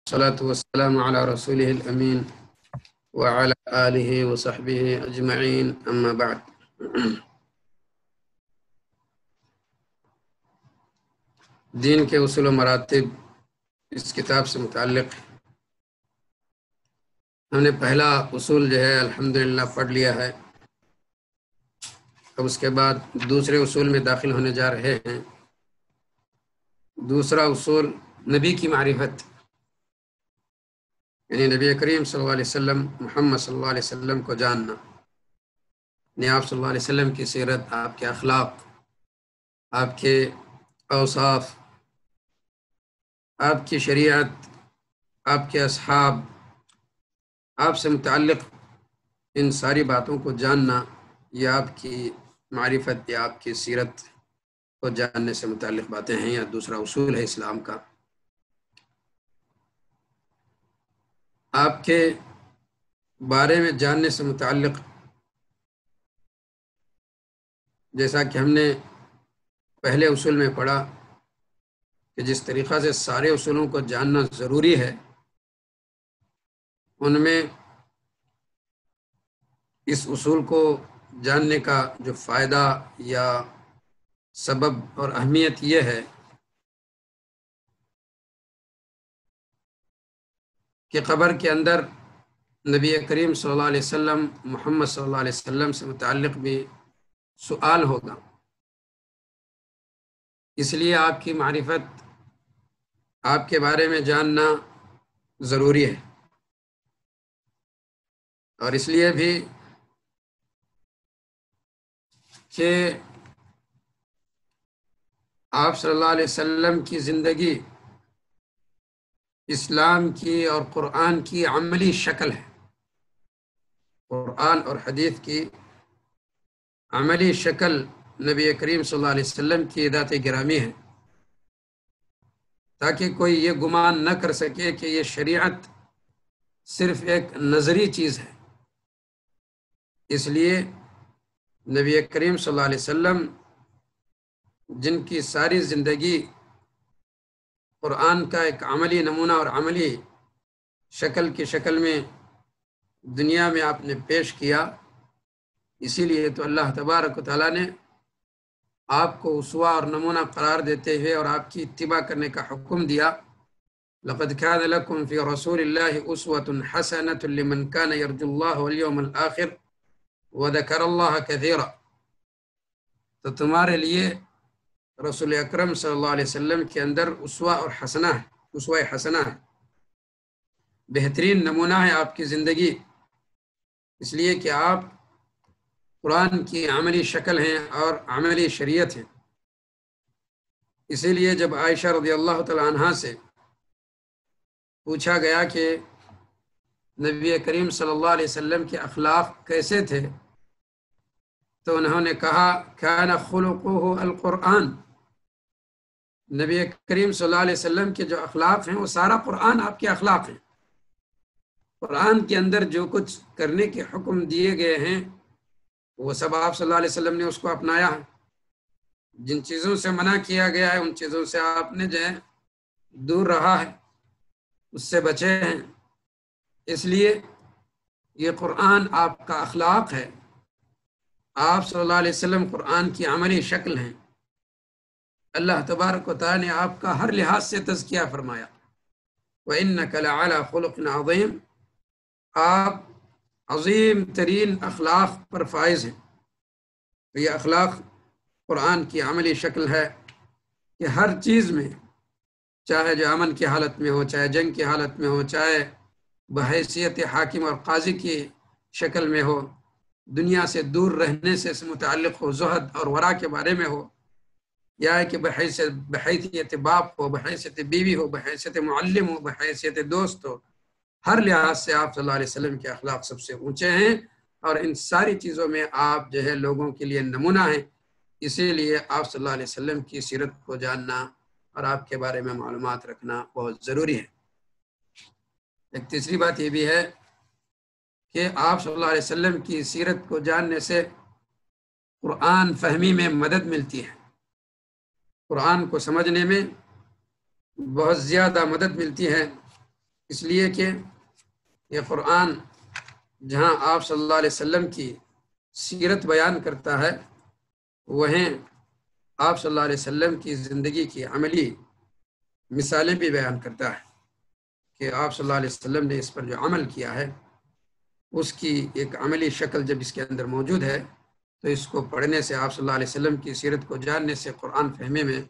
والصلاة والسلام على رسوله الأمين وعلى آله وصحبه أجمعين أما بعد۔ دین کے اصول و مراتب اس کتاب سے متعلق ہم نے پہلا اصول جو ہے الحمدللہ پڑھ لیا ہے۔ اب اس کے بعد دوسرے اصول میں داخل ہونے جا رہے ہیں۔ دوسرا اصول نبی کی معرفت، یعنی نبی کریم صلی اللہ علیہ وسلم، محمد صلی اللہ علیہ وسلم کو جاننا، یعنی آپ صلی اللہ علیہ وسلم کی سیرت، آپ کے اخلاق، آپ کے اوصاف، آپ کی شریعت، آپ کے اصحاب، آپ سے متعلق ان ساری باتوں کو جاننا، یہ آپ کی معرفت یا آپ کی سیرت کو جاننے سے متعلق باتیں ہیں، یا دوسرا اصول ہے اسلام کا۔ آپ کے بارے میں جاننے سے متعلق جیسا کہ ہم نے پہلے اصول میں پڑھا کہ جس طریقہ سے سارے اصولوں کو جاننا ضروری ہے، ان میں اس اصول کو جاننے کا جو فائدہ یا سبب اور اہمیت یہ ہے کہ قبر کے اندر نبی کریم صلی اللہ علیہ وسلم، محمد صلی اللہ علیہ وسلم سے متعلق بھی سوال ہوگا، اس لیے آپ کی معرفت، آپ کے بارے میں جاننا ضروری ہے۔ اور اس لیے بھی کہ آپ صلی اللہ علیہ وسلم کی زندگی اسلام کی اور قرآن کی عملی شکل ہے، قرآن اور حدیث کی عملی شکل نبی کریم صلی اللہ علیہ وسلم کی ذات گرامی ہے، تاکہ کوئی یہ گمان نہ کر سکے کہ یہ شریعت صرف ایک نظری چیز ہے۔ اس لیے نبی کریم صلی اللہ علیہ وسلم، جن کی ساری زندگی قرآن کا ایک عملی نمونہ اور عملی شکل کی شکل میں دنیا میں آپ نے پیش کیا، اسی لیے تو اللہ تبارک و تعالیٰ نے آپ کو اسوہ اور نمونہ قرار دیتے ہوئے اور آپ کی اتباع کرنے کا حکم دیا۔ لقد كان لكم في رسول الله أسوة حسنة لمن كان يرجو الله واليوم الآخر وذكر الله كثيرا۔ تو تمہارے لیے رسول اکرم صلی اللہ علیہ وسلم کے اندر اسوہ اور حسنہ ہے، اسوہ حسنہ ہے، بہترین نمونہ ہے آپ کی زندگی، اس لیے کہ آپ قرآن کی عملی شکل ہیں اور عملی شریعت ہیں۔ اسی لیے جب عائشہ رضی اللہ تعالی عنہا سے پوچھا گیا کہ نبی کریم صلی اللہ علیہ وسلم کے اخلاق کیسے تھے، تو انہوں نے کہا کان خلقہ القرآن، نبی کریم صلی اللہ علیہ وسلم کے جو اخلاق ہیں وہ سارا قرآن آپ کے اخلاق ہیں۔ قرآن کے اندر جو کچھ کرنے کے حکم دیے گئے ہیں وہ سب آپ صلی اللہ علیہ وسلم نے اس کو اپنایا ہے، جن چیزوں سے منع کیا گیا ہے ان چیزوں سے آپ نے جو ہے دور رہا ہے، اس سے بچے ہیں۔ اس لیے یہ قرآن آپ کا اخلاق ہے، آپ صلی اللہ علیہ وسلم قرآن کی عملی شکل ہیں۔ اللہ تبارک و تعالیٰ نے آپ کا ہر لحاظ سے تزکیہ فرمایا، وَإِنَّكَ لَعَلَىٰ خُلُقٍ عَظِيمٍ، آپ عظیم ترین اخلاق پر فائز ہیں۔ تو یہ اخلاق قرآن کی عملی شکل ہے کہ ہر چیز میں، چاہے جو امن کی حالت میں ہو، چاہے جنگ کی حالت میں ہو، چاہے بحیثیت حاکم اور قاضی کی شکل میں ہو، دنیا سے دور رہنے سے متعلق ہو، زہد اور ورع کے بارے میں ہو، یا کہ بحیثیت باپ ہو، بحیثیت بیوی ہو، بحیثیت معلم ہو، بحیثیت دوست ہو، ہر لحاظ سے آپ صلی اللہ علیہ وسلم کے اخلاق سب سے اونچے ہیں، اور ان ساری چیزوں میں آپ جو ہے لوگوں کے لیے نمونہ ہیں۔ اسی لیے آپ صلی اللہ علیہ وسلم کی سیرت کو جاننا اور آپ کے بارے میں معلومات رکھنا بہت ضروری ہے۔ ایک تیسری بات یہ بھی ہے کہ آپ صلی اللہ علیہ وسلم کی سیرت کو جاننے سے قرآن فہمی میں مدد ملتی ہے، قرآن کو سمجھنے میں بہت زیادہ مدد ملتی ہے۔ اس لیے کہ یہ قرآن جہاں آپ صلی اللہ علیہ وسلم کی سیرت بیان کرتا ہے، وہیں آپ صلی اللہ علیہ وسلم کی زندگی کی عملی مثالیں بھی بیان کرتا ہے کہ آپ صلی اللہ علیہ وسلم نے اس پر جو عمل کیا ہے اس کی ایک عملی شکل جب اس کے اندر موجود ہے تو اس کو پڑھنے سے، آپ صلی اللہ علیہ وسلم کی سیرت کو جاننے سے قرآن فہمے میں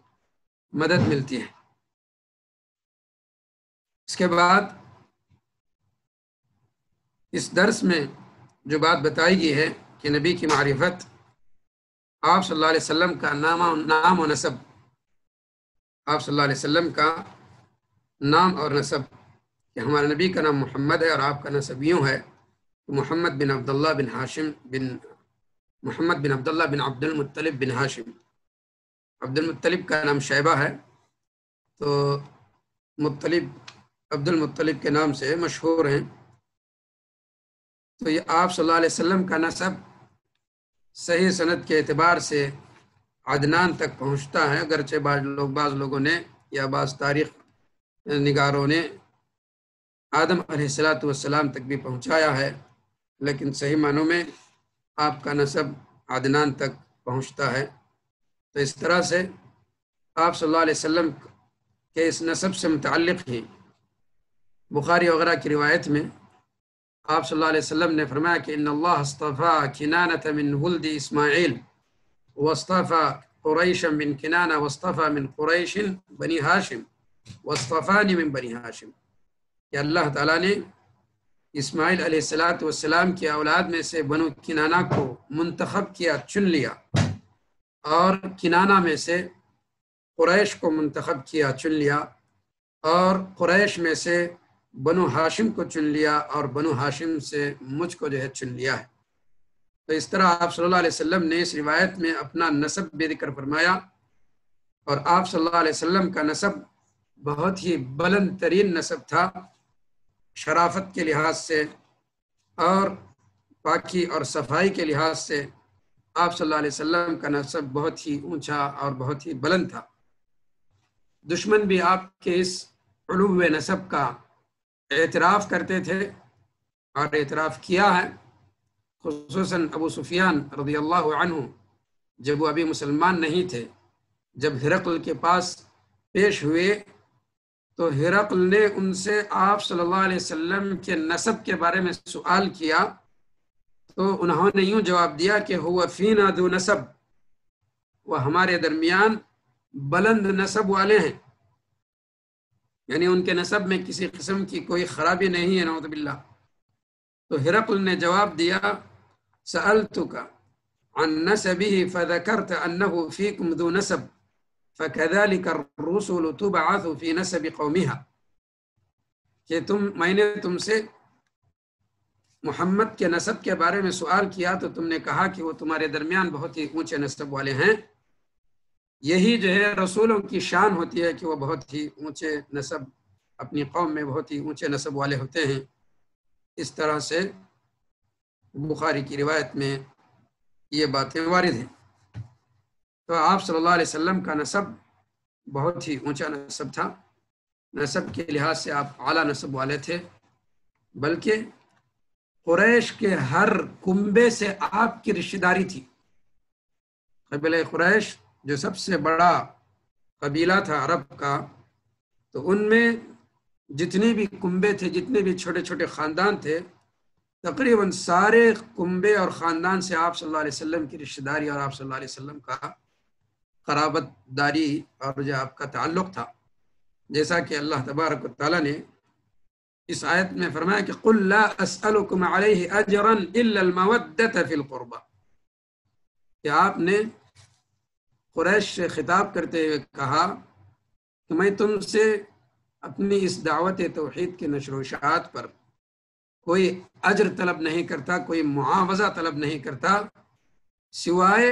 مدد ملتی ہے۔ اس کے بعد اس درس میں جو بات بتائی گئی ہے کہ نبی کی معرفت، آپ صلی اللہ علیہ وسلم کا نام و نسب، آپ صلی اللہ علیہ وسلم کا نام اور نسب، کہ ہمارے نبی کا نام محمد ہے اور آپ کا نسب یوں ہے محمد بن عبداللہ بن ہاشم بن محمد بن عبداللہ بن عبد المطلب بن ہاشم۔ عبد المطلب کا نام شیبہ ہے، تو عبد المطلب کے نام سے مشہور ہیں۔ تو یہ آپ صلی اللہ علیہ وسلم کا نسب صحیح سند کے اعتبار سے عدنان تک پہنچتا ہے، اگرچہ بعض لوگوں نے یا بعض تاریخ نگاروں نے آدم علیہ السلام تک بھی پہنچایا ہے، لیکن صحیح معنوں میں آپ کا نسب عدنان تک پہنچتا ہے۔ تو اس طرح سے آپ صلی اللہ علیہ وسلم کے اس نسب سے متعلق ہی بخاری وغیرہ کی روایت میں آپ صلی اللہ علیہ وسلم نے فرمایا کہ ان اللہ اصطفى کنانة من ولد اسماعیل واصطفى قریشا من کنانہ واصطفى من قریش بنی ہاشم واصطفانی من بنی ہاشم، کہ اللہ تعالیٰ نے اسماعیل علیہ السلام کی اولاد میں سے بنو کنانہ کو منتخب کیا، چن لیا، اور کنانہ میں سے قریش کو منتخب کیا، چن لیا، اور قریش میں سے بنو ہاشم کو چن لیا، اور بنو ہاشم سے مجھ کو جو ہے چن لیا ہے۔ تو اس طرح آپ صلی اللہ علیہ وسلم نے اس روایت میں اپنا نسب بھی ذکر فرمایا، اور آپ صلی اللہ علیہ وسلم کا نسب بہت ہی بلند ترین نسب تھا، شرافت کے لحاظ سے اور پاکی اور صفائی کے لحاظ سے آپ صلی اللہ علیہ وسلم کا نسب بہت ہی اونچا اور بہت ہی بلند تھا۔ دشمن بھی آپ کے اس علو نسب کا اعتراف کرتے تھے اور اعتراف کیا ہے، خصوصاً ابو سفیان رضی اللہ عنہ جب وہ ابھی مسلمان نہیں تھے، جب ہرقل کے پاس پیش ہوئے تو ہرقل نے ان سے آپ صلی اللہ علیہ وسلم کے نسب کے بارے میں سوال کیا، تو انہوں نے یوں جواب دیا کہ ہوا فینا ذو نسب، وہ ہمارے درمیان بلند نسب والے ہیں، یعنی ان کے نسب میں کسی قسم کی کوئی خرابی نہیں ہے، نعوذ باللہ۔ تو ہرقل نے جواب دیا سألتک عن نسبه فذكرت انه فيكم ذو نسب فكذلك الرسل تبعث في نسب قومها، کہ میں نے تم سے محمد کے نسب کے بارے میں سوال کیا تو تم نے کہا کہ وہ تمہارے درمیان بہت ہی اونچے نسب والے ہیں۔ یہی جو ہے رسولوں کی شان ہوتی ہے کہ وہ بہت ہی اونچے نسب، اپنی قوم میں بہت ہی اونچے نسب والے ہوتے ہیں۔ اس طرح سے بخاری کی روایت میں یہ باتیں وارد ہیں۔ تو آپ صلی اللہ علیہ وسلم کا نسب بہت ہی اونچا نسب تھا، نسب کے لحاظ سے آپ اعلیٰ نسب والے تھے، بلکہ قریش کے ہر کنبے سے آپ کی رشتہ داری تھی۔ قبیلہ قریش جو سب سے بڑا قبیلہ تھا عرب کا، تو ان میں جتنے بھی کنبے تھے، جتنے بھی چھوٹے چھوٹے خاندان تھے، تقریباً سارے کنبے اور خاندان سے آپ صلی اللہ علیہ وسلم کی رشتہ داری اور آپ صلی اللہ علیہ وسلم کا قرابت داری اور جو آپ کا تعلق تھا، جیسا کہ اللہ تبارک و تعالیٰ نے اس آیت میں فرمایا کہ قُلْ لَا أَسْأَلُكُمْ عَلَيْهِ أَجْرًا إِلَّا الْمَوَدَّةَ فِي الْقُرْبَى، کہ آپ نے قریش سے خطاب کرتے ہوئے کہا کہ میں تم سے اپنی اس دعوت توحید کے نشر و اشاعت پر کوئی اجر طلب نہیں کرتا، کوئی معاوضہ طلب نہیں کرتا، سوائے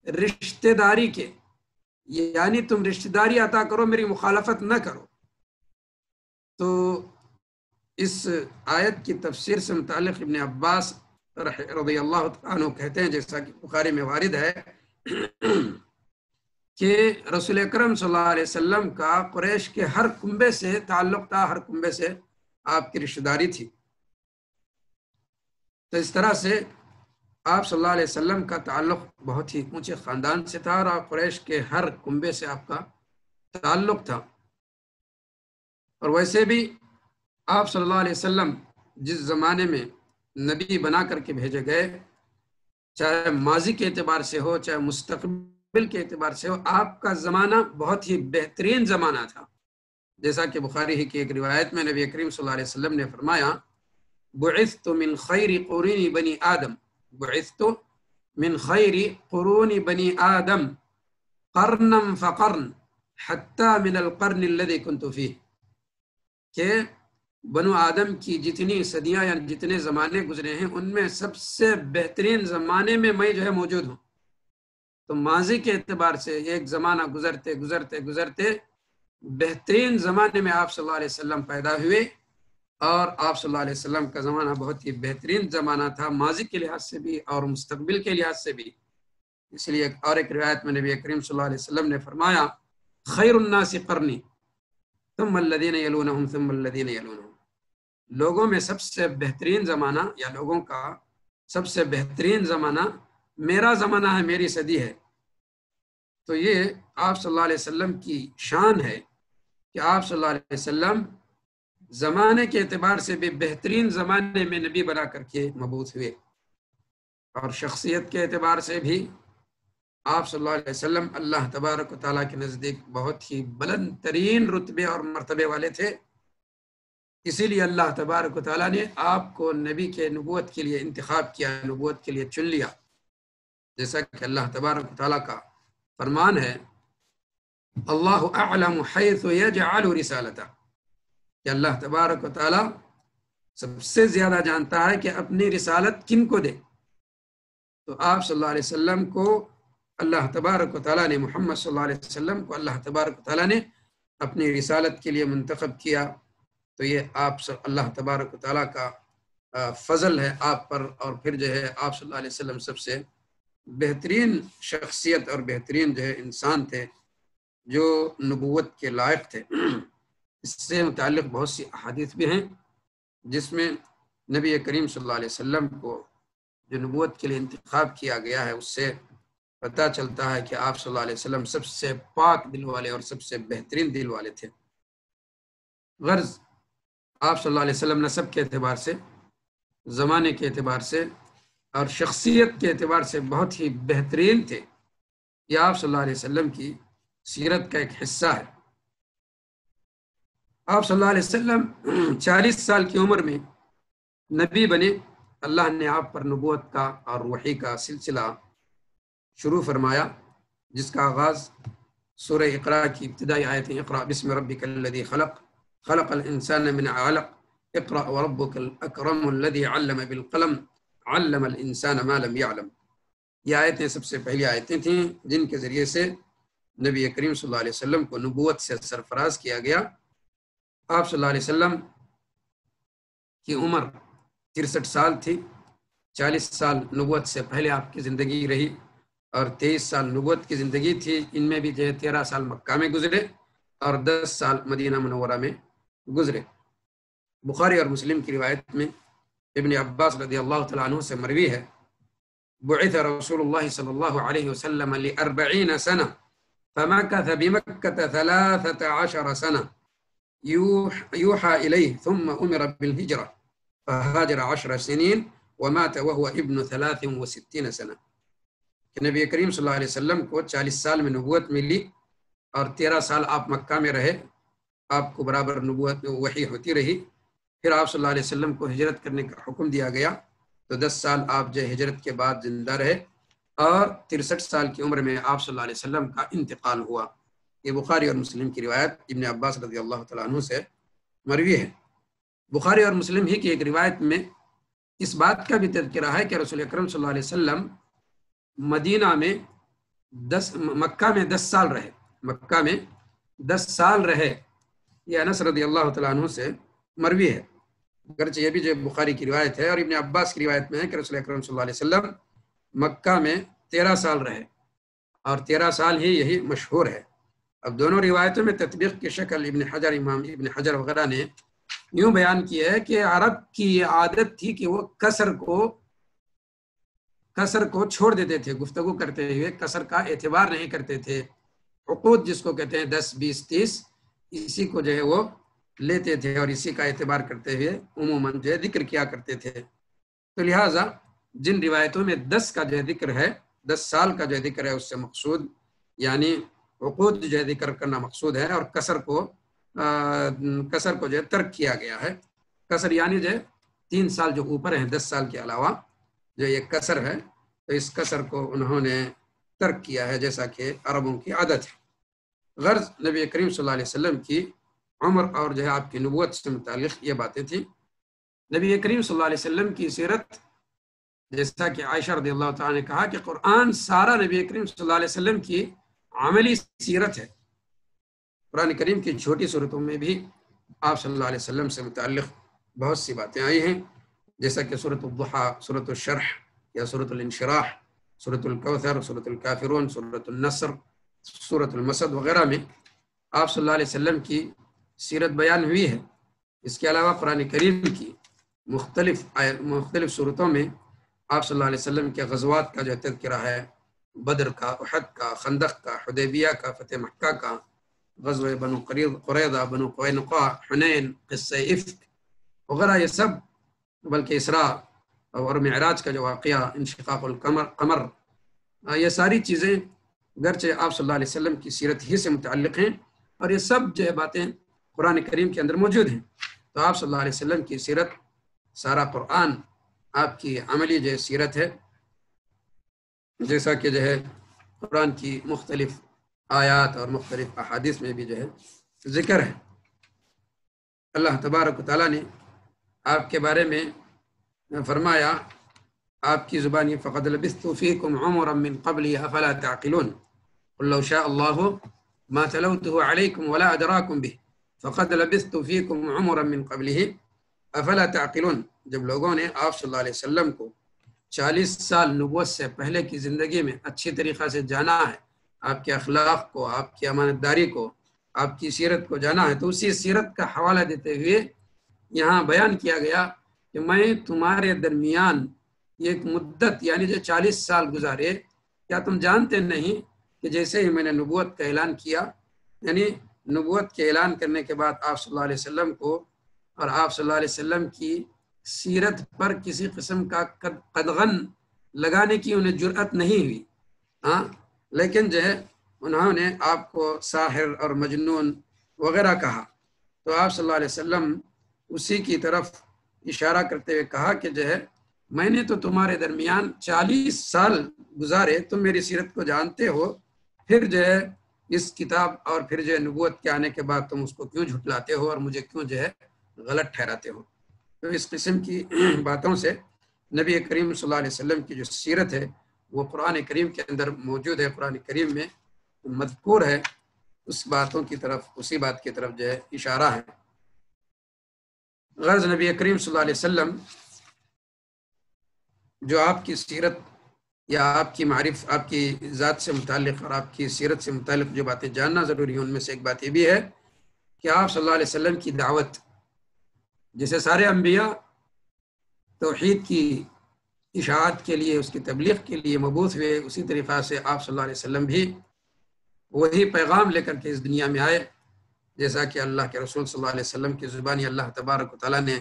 رشتہ داری کے، یعنی تم رشتہ داری عطا کرو، میری مخالفت نہ کرو۔ تو اس آیت کی تفسیر سے متعلق ابن عباس رضی اللہ عنہ کہتے ہیں، جیسا کہ بخاری میں وارد ہے، کہ رسول اکرم صلی اللہ علیہ وسلم کا قریش کے ہر کنبے سے تعلق تھا، ہر کنبے سے آپ کی رشتہ داری تھی۔ تو اس طرح سے آپ صلی اللہ علیہ وسلم کا تعلق بہت ہی اونچے خاندان سے تھا، اور آپ قریش کے ہر کنبے سے آپ کا تعلق تھا۔ اور ویسے بھی آپ صلی اللہ علیہ وسلم جس زمانے میں نبی بنا کر کے بھیجے گئے، چاہے ماضی کے اعتبار سے ہو چاہے مستقبل کے اعتبار سے ہو، آپ کا زمانہ بہت ہی بہترین زمانہ تھا۔ جیسا کہ بخاری ہی کی ایک روایت میں نبی کریم صلی اللہ علیہ وسلم نے فرمایا، بعثت من خیر قرون بنی آدم، بعثت من خیر قرون بنی آدم قرنا فقرن حتی من القرن الذي كنت فيه، کہ بنو آدم کی جتنی صدیاں یا جتنے زمانے گزرے ہیں ان میں سب سے بہترین زمانے میں میں جو ہے موجود ہوں۔ تو ماضی کے اعتبار سے ایک زمانہ گزرتے گزرتے گزرتے بہترین زمانے میں آپ صلی اللہ علیہ وسلم پیدا ہوئے، اور آپ صلی اللہ علیہ وسلم کا زمانہ بہت ہی بہترین زمانہ تھا، ماضی کے لحاظ سے بھی اور مستقبل کے لحاظ سے بھی۔ اس لیے اور ایک روایت میں نبی کریم صلی اللہ علیہ وسلم نے فرمایا، خیر الناس قرنی ثم الذین یلونہم ثم الذین یلونہم، لوگوں میں سب سے بہترین زمانہ یا لوگوں کا سب سے بہترین زمانہ میرا زمانہ ہے، میری صدی ہے۔ تو یہ آپ صلی اللہ علیہ وسلم کی شان ہے کہ آپ صلی اللہ علیہ وسلم زمانے کے اعتبار سے بھی بہترین زمانے میں نبی بنا کر کے مبعوث ہوئے، اور شخصیت کے اعتبار سے بھی آپ صلی اللہ علیہ وسلم اللہ تبارک و تعالیٰ کے نزدیک بہت ہی بلند ترین رتبے اور مرتبے والے تھے۔ اسی لیے اللہ تبارک و تعالیٰ نے آپ کو نبی کے نبوت کے لیے انتخاب کیا، نبوت کے لیے چن لیا، جیسا کہ اللہ تبارک و تعالیٰ کا فرمان ہے، اللہ اعلم حیث یجعل رسالتہ، کہ اللہ تبارک و تعالیٰ سب سے زیادہ جانتا ہے کہ اپنی رسالت کن کو دے۔ تو آپ صلی اللہ علیہ وسلم کو اللہ تبارک و تعالیٰ نے، محمد صلی اللہ علیہ وسلم کو اللہ تبارک و تعالیٰ نے اپنی رسالت کے لیے منتخب کیا۔ تو یہ آپ اللہ تبارک و تعالیٰ کا فضل ہے آپ پر، اور پھر جو ہے آپ صلی اللہ علیہ وسلم سب سے بہترین شخصیت اور بہترین جو ہے انسان تھے جو نبوت کے لائق تھے۔ اس سے متعلق بہت سی احادیث بھی ہیں جس میں نبی کریم صلی اللہ علیہ وسلم کو جو نبوت کے لیے انتخاب کیا گیا ہے اس سے پتہ چلتا ہے کہ آپ صلی اللہ علیہ وسلم سب سے پاک دل والے اور سب سے بہترین دل والے تھے۔ غرض آپ صلی اللہ علیہ وسلم نسب کے اعتبار سے، زمانے کے اعتبار سے اور شخصیت کے اعتبار سے بہت ہی بہترین تھے۔ یہ آپ صلی اللہ علیہ وسلم کی سیرت کا ایک حصہ ہے۔ آپ صلی اللہ علیہ وسلم 40 سال کی عمر میں نبی بنے۔ اللہ نے آپ پر نبوت کا اور وحی کا سلسلہ شروع فرمایا، جس کا آغاز سورہ اقراء کی ابتدائی آیتیں، اقرأ بسم ربک الذی خلق خلق الانسان من علق اقرأ وربک الاکرم الذی علم بالقلم علم الانسان ما لم يعلم، یہ آیتیں سب سے پہلی آیتیں تھیں جن کے ذریعے سے نبی کریم صلی اللہ علیہ وسلم کو نبوت سے سرفراز کیا گیا۔ آپ صلی اللہ علیہ وسلم کی عمر 63 سال تھی۔ 40 سال نبوت سے پہلے آپ کی زندگی رہی، اور 23 سال نبوت کی زندگی تھی۔ ان میں بھی 13 سال مکہ میں گزرے اور 10 سال مدینہ منورہ میں گزرے۔ بخاری اور مسلم کی روایت میں ابن عباس رضی اللہ تعالیٰ عنہ سے مروی ہے، بعث رسول اللہ صلی اللہ علیہ وسلم ل40 سنة فمكث بمكة 13 سنة يوحى إليه ثم أمر بالهجرة فهاجر 10 سنين ومات وهو ابن 63 سنة، کہ نبی کریم صلی اللہ علیہ وسلم کو 40 سال میں نبوت ملی اور 13 سال آپ مکہ میں رہے، آپ کو برابر نبوت وحی ہوتی رہی۔ پھر آپ صلی اللہ علیہ وسلم کو ہجرت کرنے کا حکم دیا گیا، تو 10 سال آپ جو ہجرت کے بعد زندہ رہے، اور 63 سال کی عمر میں آپ صلی اللہ علیہ وسلم کا انتقال ہوا۔ یہ بخاری اور مسلم کی روایت ابن عباس رضی اللہ تعالیٰ عنہ سے مروی ہے۔ بخاری اور مسلم ہی کی ایک روایت میں اس بات کا بھی تذکرہ ہے کہ رسول اکرم صلی اللہ علیہ وسلم مدینہ میں مکہ میں 10 سال رہے، مکہ میں 10 سال رہے۔ یہ انس رضی اللہ تعالیٰ عنہ سے مروی ہے، اگرچہ یہ بھی جو بخاری کی روایت ہے، اور ابن عباس کی روایت میں ہے کہ رسول اکرم صلی اللہ علیہ وسلم مکہ میں 13 سال رہے، اور 13 سال ہی یہی مشہور ہے۔ اب دونوں روایتوں میں تطبیق کی شکل امام ابن حجر وغیرہ نے یوں بیان کیا ہے کہ عرب کی یہ عادت تھی کہ وہ کسر کو چھوڑ دیتے تھے، گفتگو کرتے ہوئے کسر کا اعتبار نہیں کرتے تھے. عقود جس کو کہتے ہیں 10 20 30 اسی کو جو ہے وہ لیتے تھے اور اسی کا اعتبار کرتے ہوئے عموماً جو ہے ذکر کیا کرتے تھے. تو لہٰذا جن روایتوں میں 10 کا جو ذکر ہے، 10 سال کا جو ذکر ہے اس سے مقصود یعنی عقود جو ہے ذکر کرنا مقصود ہے، اور کسر کو جو ہے ترک کیا گیا ہے. کسر یعنی جو ہے 3 سال جو اوپر ہیں 10 سال کے علاوہ جو یہ کسر ہے، تو اس کسر کو انہوں نے ترک کیا ہے جیسا کہ عربوں کی عادت ہے. غرض نبی کریم صلی اللہ علیہ وسلم کی عمر اور جو ہے آپ کی نبوت سے متعلق یہ باتیں تھیں. نبی کریم صلی اللہ علیہ وسلم کی سیرت، جیسا کہ عائشہ رضی اللہ تعالیٰ نے کہا کہ قرآن سارا نبی کریم صلی اللہ علیہ وسلم کی عملی سیرت ہے. قرآن کریم کی چھوٹی صورتوں میں بھی آپ صلی اللہ علیہ وسلم سے متعلق بہت سی باتیں آئی ہیں، جیسا کہ سورۃ الضحیٰ، سورۃ الشرح یا سورۃ الانشراح، سورۃ الکوثر، سورۃ الکافرون، سورۃ النصر، سورۃ المسد وغیرہ میں آپ صلی اللہ علیہ وسلم کی سیرت بیان ہوئی ہے. اس کے علاوہ قرآن کریم کی مختلف صورتوں میں آپ صلی اللہ علیہ وسلم کے غزوات کا جو تذکرہ ہے، بدر کا، احد کا، خندق کا، حدیبیہ کا، فتح مکہ کا، غزوہ بنو قریظہ، بنو قینقاع، حنین، قصہ افک وغیرہ، یہ سب، بلکہ اسراء اور معراج کا جو واقعہ، انشقاق القمر، یہ ساری چیزیں گرچہ آپ صلی اللہ علیہ وسلم کی سیرت ہی سے متعلق ہیں، اور یہ سب جو ہے باتیں قرآن کریم کے اندر موجود ہیں. تو آپ صلی اللہ علیہ وسلم کی سیرت، سارا قرآن آپ کی عملی جو سیرت ہے، جیسا کہ جو ہے قرآن کی مختلف آیات اور مختلف احادیث میں بھی جو ہے ذکر ہے. اللہ تبارک و تعالیٰ نے آپ کے بارے میں فرمایا، آپ کی زبانی فقد لبثت فیکم عمرا من قبلی افلا تعقلون قل لو شاء اللہ ما تلوته علیکم ولا ادراکم به فقد لبثت فیکم عمرا من قبله افلا تعقلون. جب لوگوں نے آپ صلی اللہ علیہ وسلم کو 40 سال نبوت سے پہلے کی زندگی میں اچھی طریقہ سے جانا ہے، آپ کے اخلاق کو، آپ کی امانت داری کو، آپ کی سیرت کو جانا ہے، تو اسی سیرت کا حوالہ دیتے ہوئے یہاں بیان کیا گیا کہ میں تمہارے درمیان ایک مدت یعنی جو 40 سال گزارے، کیا تم جانتے نہیں کہ جیسے ہی میں نے نبوت کا اعلان کیا، یعنی نبوت کے اعلان کرنے کے بعد آپ صلی اللہ علیہ وسلم کو اور آپ صلی اللہ علیہ وسلم کی سیرت پر کسی قسم کا قدغن لگانے کی انہیں جرأت نہیں ہوئی. ہاں، لیکن جو ہے انہوں نے آپ کو ساحر اور مجنون وغیرہ کہا، تو آپ صلی اللہ علیہ وسلم اسی کی طرف اشارہ کرتے ہوئے کہا کہ جو ہے میں نے تو تمہارے درمیان 40 سال گزارے، تم میری سیرت کو جانتے ہو، پھر جو ہے اس کتاب اور پھر جو ہے نبوت کے آنے کے بعد تم اس کو کیوں جھٹلاتے ہو اور مجھے کیوں جو ہے غلط ٹھہراتے ہو. تو اس قسم کی باتوں سے نبی کریم صلی اللہ علیہ وسلم کی جو سیرت ہے وہ قرآن کریم کے اندر موجود ہے، قرآن کریم میں مذکور ہے. اس باتوں کی طرف، اسی بات کی طرف جو ہے اشارہ ہے. غرض نبی کریم صلی اللہ علیہ وسلم جو آپ کی سیرت یا آپ کی معرف، آپ کی ذات سے متعلق اور آپ کی سیرت سے متعلق جو باتیں جاننا ضروری ہیں، ان میں سے ایک بات یہ بھی ہے کہ آپ صلی اللہ علیہ وسلم کی دعوت، جیسے سارے انبیاء توحید کی اشاعت کے لیے، اس کی تبلیغ کے لیے مبعوث ہوئے، اسی طریقہ سے آپ صلی اللہ علیہ وسلم بھی وہی پیغام لے کر کے اس دنیا میں آئے، جیسا کہ اللہ کے رسول صلی اللہ علیہ وسلم کی زبانی اللہ تبارک و تعالیٰ نے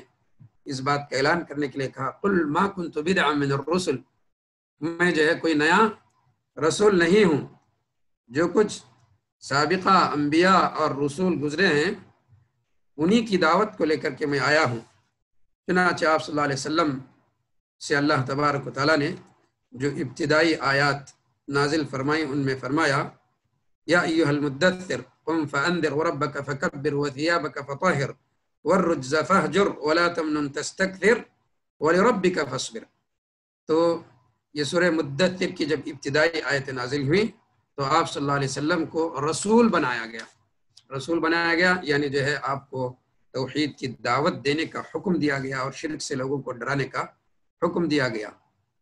اس بات کا اعلان کرنے کے لیے کہا، قل ما كنت بدعا من الرسل، میں جو ہے کوئی نیا رسول نہیں ہوں، جو کچھ سابقہ انبیاء اور رسول گزرے ہیں انہی کی دعوت کو لے کر کے میں آیا ہوں. چنانچہ آپ صلی اللہ علیہ وسلم سے اللہ تبارک و تعالیٰ نے جو ابتدائی آیات نازل فرمائی، ان میں فرمایا، یا ایھا المدثر قم فانذر وربک فکبر وثیابک فطہر والرجز فہجر ولا تمنن تستکثر ولربک فاصبر. تو یہ سورہ مدثر کی جب ابتدائی آیتیں نازل ہوئی تو آپ صلی اللہ علیہ وسلم کو رسول بنایا گیا. رسول بنایا گیا یعنی جو ہے آپ کو توحید کی دعوت دینے کا حکم دیا گیا اور شرک سے لوگوں کو ڈرانے کا حکم دیا گیا.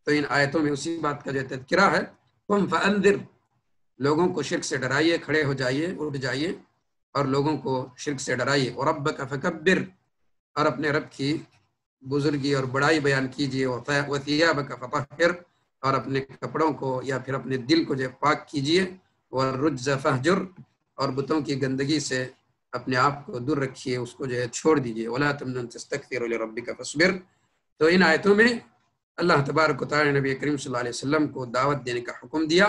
تو ان آیتوں میں اسی بات کا جو تذکرہ ہے، قم فانذر، لوگوں کو شرک سے ڈرائیے، کھڑے ہو جائیے، اٹھ جائیے اور لوگوں کو شرک سے ڈرائیے. وربک فکبر، اور اپنے رب کی بزرگی اور بڑائی بیان کیجیے، وثیابک فطہر، اور اپنے کپڑوں کو یا پھر اپنے دل کو جو پاک کیجیے، والرجز فہجر، اور بتوں کی گندگی سے اپنے آپ کو دور رکھیے، اس کو جو ہے چھوڑ دیجیے، ولا تمنن تستکثر لربک فاصبر۔ تو ان آیتوں میں اللہ تبارک و تعالی نے نبی کریم صلی اللہ علیہ وسلم کو دعوت دینے کا حکم دیا،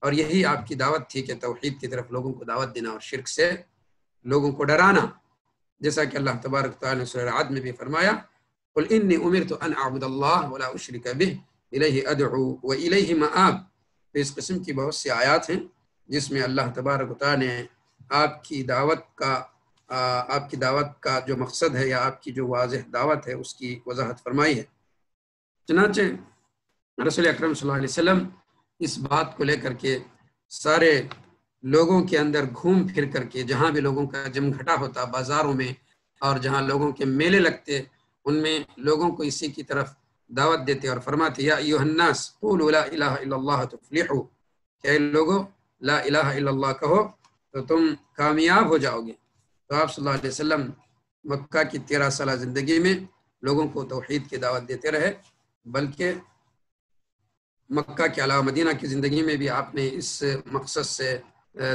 اور یہی آپ کی دعوت تھی کہ توحید کی طرف لوگوں کو دعوت دینا اور شرک سے لوگوں کو ڈرانا، جیسا کہ اللہ تبارک و تعالی نے سورہ رعد میں بھی فرمایا، قل انی امرت ان اعبد اللہ ولا اشرک بہ الیہ ادعو والیہ مآب۔ تو اس قسم کی بہت سی آیات ہیں جس میں اللہ تبارک و تعالی نے آپ کی دعوت کا جو مقصد ہے یا آپ کی جو واضح دعوت ہے اس کی وضاحت فرمائی ہے۔ چنانچہ رسول اکرم صلی اللہ علیہ وسلم اس بات کو لے کر کے سارے لوگوں کے اندر گھوم پھر کر کے، جہاں بھی لوگوں کا جم گھٹا ہوتا، بازاروں میں اور جہاں لوگوں کے میلے لگتے، ان میں لوگوں کو اسی کی طرف دعوت دیتے اور فرماتے، یا ایھا الناس قولوا لا الہ الا اللہ تفلحوا، کہ اے لوگو لا الہ الا اللہ کہو تو تم کامیاب ہو جاؤ گے۔ تو آپ صلی اللہ علیہ وسلم مکہ کی 13 سالہ زندگی میں لوگوں کو توحید کی دعوت دیتے رہے، بلکہ مکہ کے علاوہ مدینہ کی زندگی میں بھی آپ نے اس مقصد سے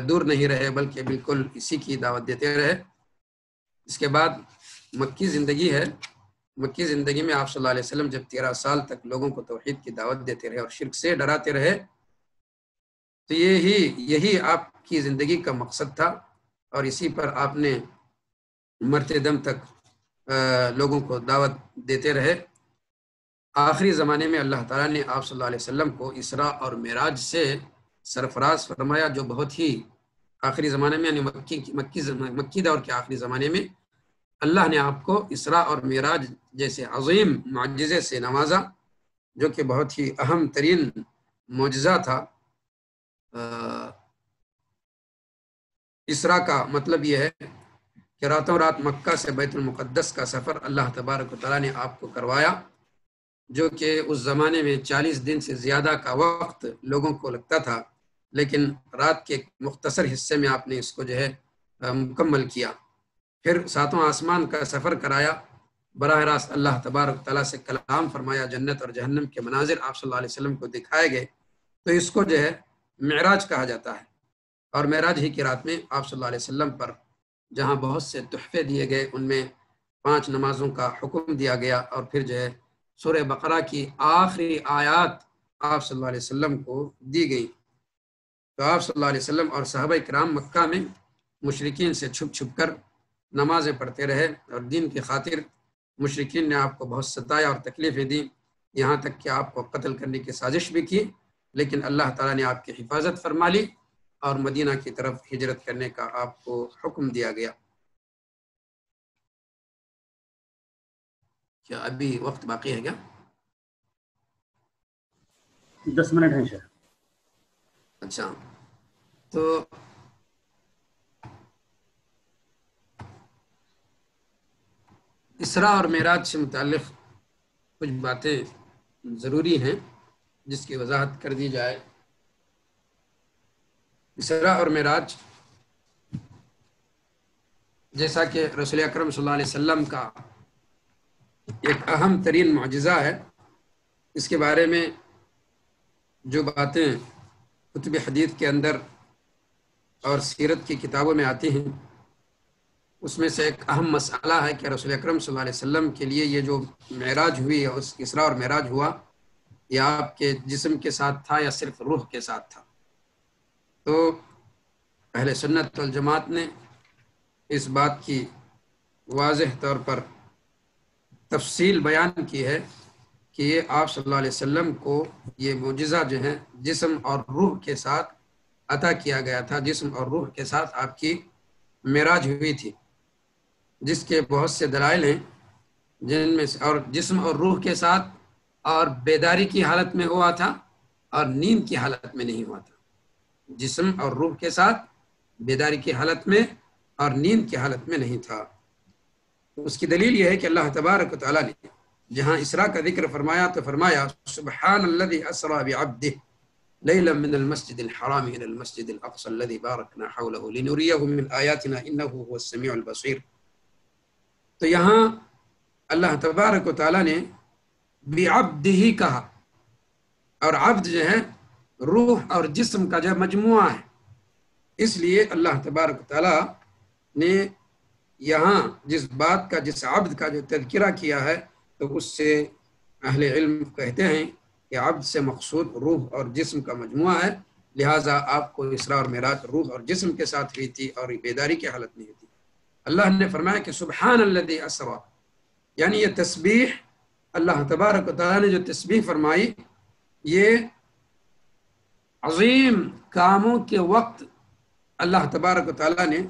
دور نہیں رہے، بلکہ بالکل اسی کی دعوت دیتے رہے۔ اس کے بعد مکی زندگی ہے، مکی زندگی میں آپ صلی اللہ علیہ وسلم جب 13 سال تک لوگوں کو توحید کی دعوت دیتے رہے اور شرک سے ڈراتے رہے، تو یہی آپ کی زندگی کا مقصد تھا، اور اسی پر آپ نے مرتے دم تک لوگوں کو دعوت دیتے رہے۔ آخری زمانے میں اللہ تعالیٰ نے آپ صلی اللہ علیہ وسلم کو اسراء اور معراج سے سرفراز فرمایا، جو بہت ہی آخری زمانے میں، یعنی مکی دور کے آخری زمانے میں اللہ نے آپ کو اسراء اور معراج جیسے عظیم معجزے سے نوازا، جو کہ بہت ہی اہم ترین معجزہ تھا۔ اسراء کا مطلب یہ ہے کہ راتوں رات مکہ سے بیت المقدس کا سفر اللہ تبارک و تعالیٰ نے آپ کو کروایا، جو کہ اس زمانے میں 40 دن سے زیادہ کا وقت لوگوں کو لگتا تھا، لیکن رات کے ایک مختصر حصے میں آپ نے اس کو جو ہے مکمل کیا۔ پھر 7واں آسمان کا سفر کرایا، براہ راست اللہ تبارک تعالیٰ سے کلام فرمایا، جنت اور جہنم کے مناظر آپ صلی اللہ علیہ وسلم کو دکھائے گئے، تو اس کو جو ہے معراج کہا جاتا ہے۔ اور معراج ہی کی رات میں آپ صلی اللہ علیہ وسلم پر جہاں بہت سے تحفے دیے گئے، ان میں 5 نمازوں کا حکم دیا گیا، اور پھر جو ہے سورہ بقرہ کی آخری آیات آپ صلی اللہ علیہ وسلم کو دی گئی۔ تو آپ صلی اللہ علیہ وسلم اور صحابہ کرام مکہ میں مشرکین سے چھپ چھپ کر نمازیں پڑھتے رہے، اور دین کی خاطر مشرکین نے آپ کو بہت ستایا اور تکلیفیں دیں، یہاں تک کہ آپ کو قتل کرنے کی سازش بھی کی، لیکن اللہ تعالیٰ نے آپ کی حفاظت فرما لی اور مدینہ کی طرف ہجرت کرنے کا آپ کو حکم دیا گیا۔ کیا ابھی وقت باقی ہے کیا؟ 10 منٹ ہیں شاید۔ اچھا، تو اسراء اور معراج سے متعلق کچھ باتیں ضروری ہیں جس کی وضاحت کر دی جائے۔ اسراء اور معراج جیسا کہ رسول اکرم صلی اللہ علیہ وسلم کا ایک اہم ترین معجزہ ہے، اس کے بارے میں جو باتیں کتب حدیث کے اندر اور سیرت کی کتابوں میں آتی ہیں، اس میں سے ایک اہم مسئلہ ہے کہ رسول اکرم صلی اللہ علیہ وسلم کے لیے یہ جو معراج ہوئی، اس اسراء اور معراج ہوا، یہ آپ کے جسم کے ساتھ تھا یا صرف روح کے ساتھ تھا؟ تو اہل سنت والجماعت نے اس بات کی واضح طور پر تفصیل بیان کی ہے کہ یہ آپ صلی اللہ علیہ وسلم کو یہ معجزہ جو ہے جسم اور روح کے ساتھ عطا کیا گیا تھا، جسم اور روح کے ساتھ آپ کی معراج ہوئی تھی، جس کے بہت سے دلائل ہیں، جن میں سے اور جسم اور روح کے ساتھ اور بیداری کی حالت میں ہوا تھا اور نیند کی حالت میں نہیں ہوا تھا، جسم اور روح کے ساتھ بیداری کی حالت میں اور نیند کی حالت میں نہیں تھا۔ اس کی دلیل یہ ہے کہ اللہ تبارک و تعالیٰ نے جہاں اسراء کا ذکر فرمایا تو فرمایا سبحان الذی اسری بعبدہ لیلا من المسجد الحرام الى المسجد الاقصى الذي باركنا حوله لنريه من آیاتنا انه هو السمیع البصیر۔ تو یہاں اللہ تبارک و تعالیٰ نے بعبدہ ہی کہا، اور عبد جو ہے روح اور جسم کا جو مجموعہ ہے، اس لیے اللہ تبارک و تعالیٰ نے یہاں جس بات کا، جس عبد کا جو تذکرہ کیا ہے، تو اس سے اہل علم کہتے ہیں کہ عبد سے مقصود روح اور جسم کا مجموعہ ہے، لہٰذا آپ کو اسراء اور معراج روح اور جسم کے ساتھ ہوئی تھی اور بیداری کی حالت میں ہوئی تھی۔ اللہ نے فرمایا کہ سبحان الذی اسریٰ، یعنی یہ تسبیح اللہ تبارک و تعالیٰ نے جو تسبیح فرمائی، یہ عظیم کاموں کے وقت اللہ تبارک و تعالیٰ نے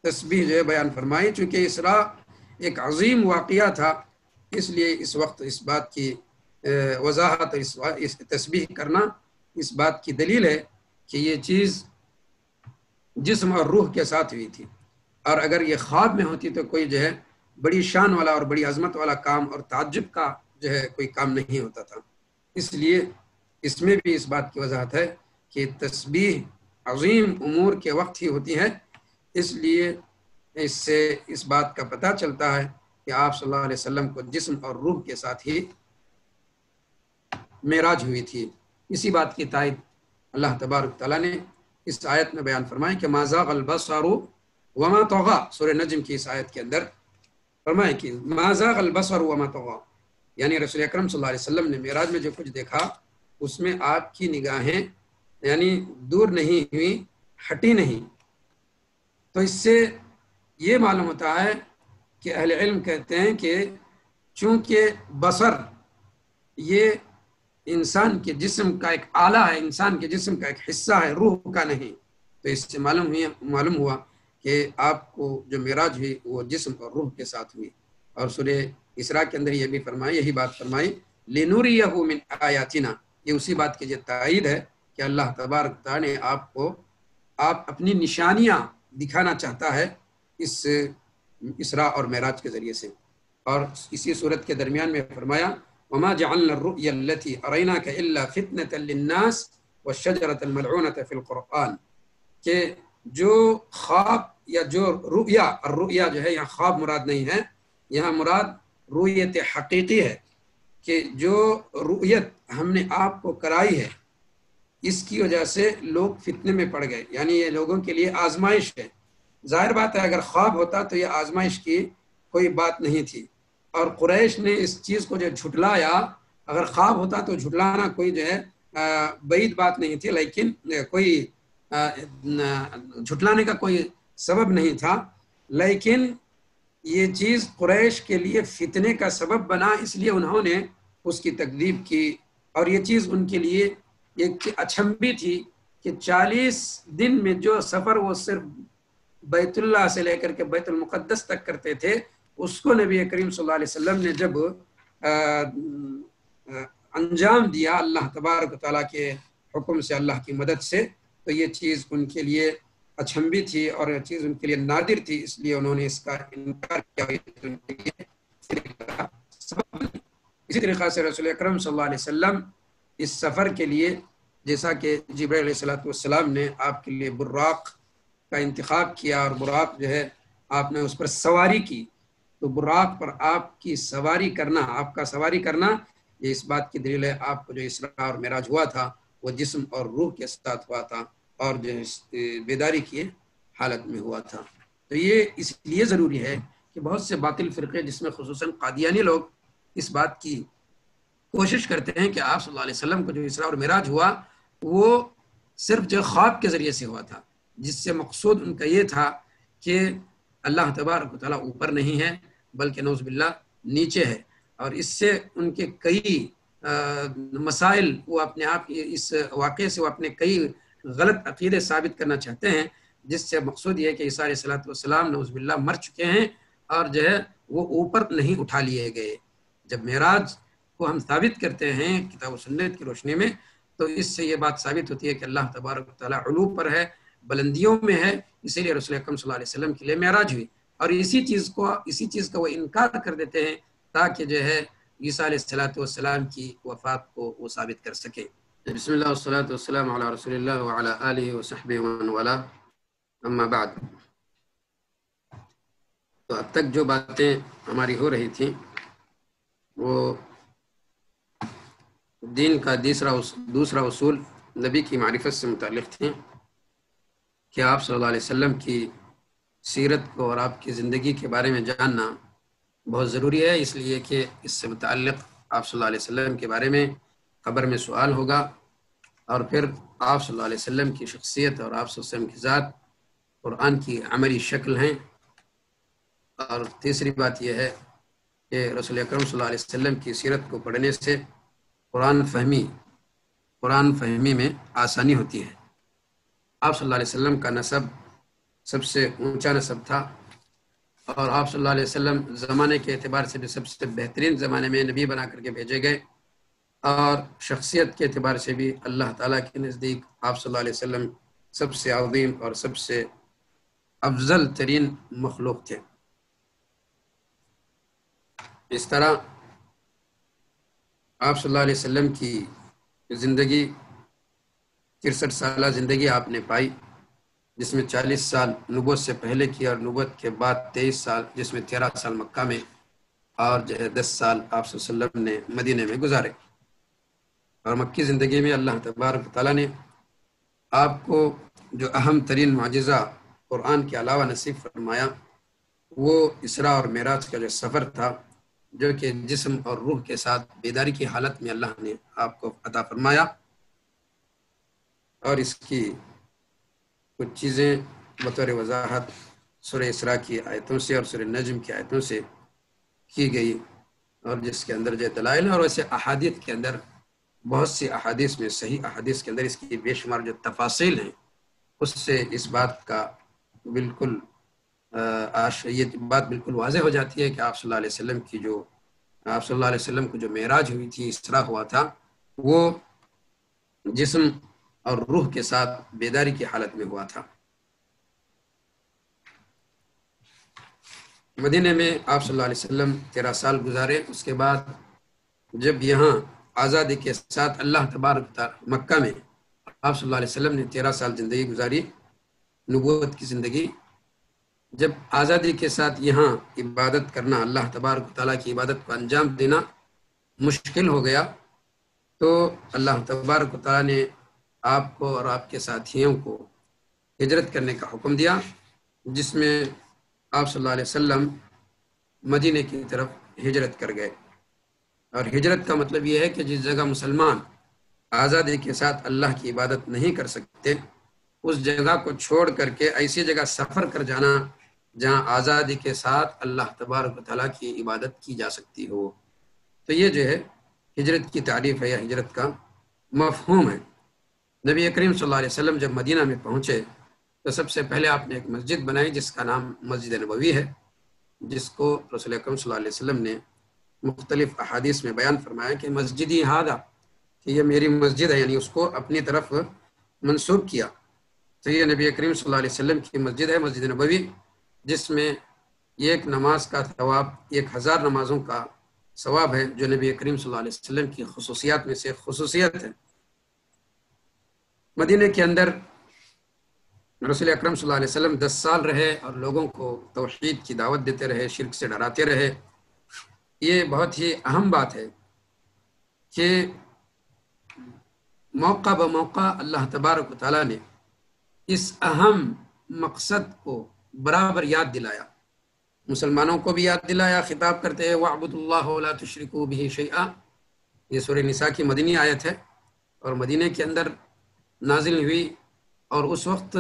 تسبیح جو ہے بیان فرمائی، چونکہ اسراء ایک عظیم واقعہ تھا، اس لیے اس وقت اس بات کی وضاحت اور اس تسبیح کرنا اس بات کی دلیل ہے کہ یہ چیز جسم اور روح کے ساتھ ہوئی تھی، اور اگر یہ خواب میں ہوتی تو کوئی جو ہے بڑی شان والا اور بڑی عظمت والا کام اور تعجب کا جو ہے کوئی کام نہیں ہوتا تھا۔ اس لیے اس میں بھی اس بات کی وضاحت ہے کہ تسبیح عظیم امور کے وقت ہی ہوتی ہے، اس لیے اس سے اس بات کا پتہ چلتا ہے کہ آپ صلی اللہ علیہ وسلم کو جسم اور روح کے ساتھ ہی معراج ہوئی تھی۔ اسی بات کی تائید اللہ تبارک تعالیٰ نے اس آیت میں بیان فرمایا کہ ما زاغ البصر وما طغى، سورہ نجم کی اس آیت کے اندر فرمایا کہ ما زاغ البصر وما طغى، یعنی رسول اکرم صلی اللہ علیہ وسلم نے معراج میں جو کچھ دیکھا اس میں آپ کی نگاہیں یعنی دور نہیں ہوئی، ہٹی نہیں۔ تو اس سے یہ معلوم ہوتا ہے کہ اہل علم کہتے ہیں کہ چونکہ بصر یہ انسان کے جسم کا ایک آلہ ہے، انسان کے جسم کا ایک حصہ ہے، روح کا نہیں، تو اس سے معلوم ہوا کہ آپ کو جو معراج ہوئی وہ جسم اور روح کے ساتھ ہوئی۔ اور سورہ اسراء کے اندر یہ بھی فرمائی، یہی بات فرمائی لِنُرِيَهُ مِنْ آیاتنا، یہ اسی بات کی جو تائید ہے کہ اللہ تبارک تعالیٰ نے آپ اپنی نشانیاں دکھانا چاہتا ہے اس اسراء اور معراج کے ذریعے سے۔ اور اسی صورت کے درمیان میں فرمایا وما جعلنا الرؤيا التي اريناك الا فتنة للناس والشجرة الملعونة في القرآن، کہ جو خواب یا جو الرؤیا جو ہے یہاں خواب مراد نہیں ہے، یہاں مراد رؤیت حقیقی ہے، کہ جو رؤیت ہم نے آپ کو کرائی ہے اس کی وجہ سے لوگ فتنے میں پڑ گئے، یعنی یہ لوگوں کے لیے آزمائش ہے۔ ظاہر بات ہے اگر خواب ہوتا تو یہ آزمائش کی کوئی بات نہیں تھی، اور قریش نے اس چیز کو جو جھٹلایا، اگر خواب ہوتا تو جھٹلانا کوئی جو ہے بعید بات نہیں تھی، لیکن کوئی جھٹلانے کا کوئی سبب نہیں تھا، لیکن یہ چیز قریش کے لیے فتنے کا سبب بنا، اس لیے انہوں نے اس کی تکذیب کی، اور یہ چیز ان کے لیے ایک اچنبھی تھی کہ 40 دن میں جو سفر وہ صرف بیت اللہ سے لے کر کے بیت المقدس تک کرتے تھے، اس کو نبی کریم صلی اللہ علیہ وسلم نے جب انجام دیا اللہ تبارک و تعالیٰ کے حکم سے، اللہ کی مدد سے، تو یہ چیز ان کے لیے اچنبھی تھی اور یہ چیز ان کے لیے نادر تھی، اس لیے انہوں نے اس کا انکار کیا۔ اسی طریقہ سے رسول اکرم صلی اللہ علیہ وسلم اس سفر کے لیے، جیسا کہ جبرائیل علیہ السلام نے آپ کے لیے براق کا انتخاب کیا، اور براق جو ہے آپ نے اس پر سواری کی، تو براق پر آپ کی سواری کرنا، آپ کا سواری کرنا، یہ اس بات کی دلیل ہے آپ کو جو اسراء اور معراج ہوا تھا وہ جسم اور روح کے ساتھ ہوا تھا، اور جو بیداری کی حالت میں ہوا تھا۔ تو یہ اس لیے ضروری ہے کہ بہت سے باطل فرقے، جس میں خصوصاً قادیانی لوگ، اس بات کی کوشش کرتے ہیں کہ آپ صلی اللہ علیہ وسلم کو جو اسراء اور معراج ہوا وہ صرف جو خواب کے ذریعے سے ہوا تھا، جس سے مقصود ان کا یہ تھا کہ اللہ تبارک و تعالیٰ اوپر نہیں ہے بلکہ نعوذ باللہ نیچے ہے، اور اس سے ان کے کئی مسائل، وہ اپنے آپ اس واقعے سے وہ اپنے کئی غلط عقیدے ثابت کرنا چاہتے ہیں، جس سے مقصود یہ ہے کہ عیسیٰ علیہ السلام نعوذ باللہ مر چکے ہیں اور جو ہے وہ اوپر نہیں اٹھا لیے گئے۔ جب معراج کو ہم ثابت کرتے ہیں کتاب و سنت کی روشنی میں، تو اس سے یہ بات ثابت ہوتی ہے کہ اللہ تبارک و تعالیٰ علو پر ہے، بلندیوں میں ہے، اسی لیے رسول اکرم صلی اللہ علیہ وسلم کے لیے معراج ہوئی، اور اسی چیز کا وہ انکار کر دیتے ہیں تاکہ جو ہے عیسیٰ علیہ السلام کی وفات کو وہ ثابت کر سکیں۔ بسم اللہ والصلاة والسلام علی رسول اللہ وعلی آلہ وصحبہ ومن والاه، اما بعد۔ تو اب تک جو باتیں ہماری ہو رہی تھیں وہ دین کا دوسرا اصول نبی کی معرفت سے متعلق تھیں کہ آپ صلی اللہ علیہ وسلم کی سیرت کو اور آپ کی زندگی کے بارے میں جاننا بہت ضروری ہے، اس لیے کہ اس سے متعلق آپ صلی اللہ علیہ وسلم کے بارے میں قبر میں سوال ہوگا، اور پھر آپ صلی اللہ علیہ وسلم کی شخصیت اور آپ صلی اللہ علیہ وسلم کی ذات قرآن کی عملی شکل ہیں۔ اور تیسری بات یہ ہے کہ رسول اکرم صلی اللہ علیہ وسلم کی سیرت کو پڑھنے سے قرآن فہمی میں آسانی ہوتی ہے۔ آپ صلی اللہ علیہ وسلم کا نسب سب سے اونچا نسب تھا، اور آپ صلی اللہ علیہ وسلم زمانے کے اعتبار سے بھی سب سے بہترین زمانے میں نبی بنا کر کے بھیجے گئے، اور شخصیت کے اعتبار سے بھی اللہ تعالیٰ کے نزدیک آپ صلی اللہ علیہ وسلم سب سے عظیم اور سب سے افضل ترین مخلوق تھے۔ اس طرح آپ صلی اللہ علیہ وسلم کی زندگی 63 سالہ زندگی آپ نے پائی، جس میں 40 سال نبوت سے پہلے کی اور نبوت کے بعد 23 سال، جس میں 13 سال مکہ میں اور 10 سال آپ صلی اللہ علیہ وسلم نے مدینے میں گزارے۔ اور مکی زندگی میں اللہ تبارک و تعالیٰ نے آپ کو جو اہم ترین معجزہ قرآن کے علاوہ نصیب فرمایا، وہ اسراء اور معراج کا جو سفر تھا، جو کہ جسم اور روح کے ساتھ بیداری کی حالت میں اللہ نے آپ کو عطا فرمایا۔ اور اس کی کچھ چیزیں بطور وضاحت سورہ اسراء کی آیتوں سے اور سورہ نجم کی آیتوں سے کی گئی، اور جس کے اندر جو دلائل ہیں، اور ویسے احادیث کے اندر بہت سی احادیث میں، صحیح احادیث کے اندر اس کی بے شمار جو تفاصیل ہیں، اس سے اس بات کا بالکل یہ بات بالکل واضح ہو جاتی ہے کہ آپ صلی اللہ علیہ وسلم کو جو معراج ہوئی تھی، اسراء ہوا تھا، وہ جسم اور روح کے ساتھ بیداری کی حالت میں ہوا تھا۔ مدینے میں آپ صلی اللہ علیہ وسلم 13 سال گزارے۔ اس کے بعد جب یہاں آزادی کے ساتھ اللہ تبارک تعالیٰ، مکہ میں آپ صلی اللہ علیہ وسلم نے 13 سال زندگی گزاری، نبوت کی زندگی۔ جب آزادی کے ساتھ یہاں عبادت کرنا، اللہ تبارک تعالیٰ کی عبادت کو انجام دینا مشکل ہو گیا، تو اللہ تبارک تعالیٰ نے آپ کو اور آپ کے ساتھیوں کو ہجرت کرنے کا حکم دیا، جس میں آپ صلی اللہ علیہ وسلم مدینے کی طرف ہجرت کر گئے۔ اور ہجرت کا مطلب یہ ہے کہ جس جگہ مسلمان آزادی کے ساتھ اللہ کی عبادت نہیں کر سکتے، اس جگہ کو چھوڑ کر کے ایسی جگہ سفر کر جانا جہاں آزادی کے ساتھ اللہ تبارک و تعالیٰ کی عبادت کی جا سکتی ہو۔ تو یہ جو ہے ہجرت کی تعریف ہے، یا ہجرت کا مفہوم ہے۔ نبی کریم صلی اللہ علیہ وسلم جب مدینہ میں پہنچے تو سب سے پہلے آپ نے ایک مسجد بنائی جس کا نام مسجد نبوی ہے، جس کو رسول اکرم صلی اللہ علیہ وسلم نے مختلف احادیث میں بیان فرمایا کہ مسجدی ہذا، کہ یہ میری مسجد ہے، یعنی اس کو اپنی طرف منسوب کیا۔ تو یہ نبی کریم صلی اللہ علیہ وسلم کی مسجد ہے، مسجد نبوی، جس میں ایک نماز کا ثواب 1000 نمازوں کا ثواب ہے، جو نبی کریم صلی اللہ علیہ وسلم کی خصوصیات میں سے خصوصیت ہے۔ مدینہ کے اندر رسول اکرم صلی اللہ علیہ وسلم 10 سال رہے اور لوگوں کو توحید کی دعوت دیتے رہے، شرک سے ڈراتے رہے۔ یہ بہت ہی اہم بات ہے کہ موقع بموقع اللہ تبارک و تعالیٰ نے اس اہم مقصد کو برابر یاد دلایا، مسلمانوں کو بھی یاد دلایا، خطاب کرتے ہیں وَاعْبُدُوا اللَّهَ وَلَا تُشْرِكُوا بِهِ شَيْئًا۔ یہ سورہ نساء کی مدنی آیت ہے، اور مدینہ کے اندر نازل ہوئی، اور اس وقت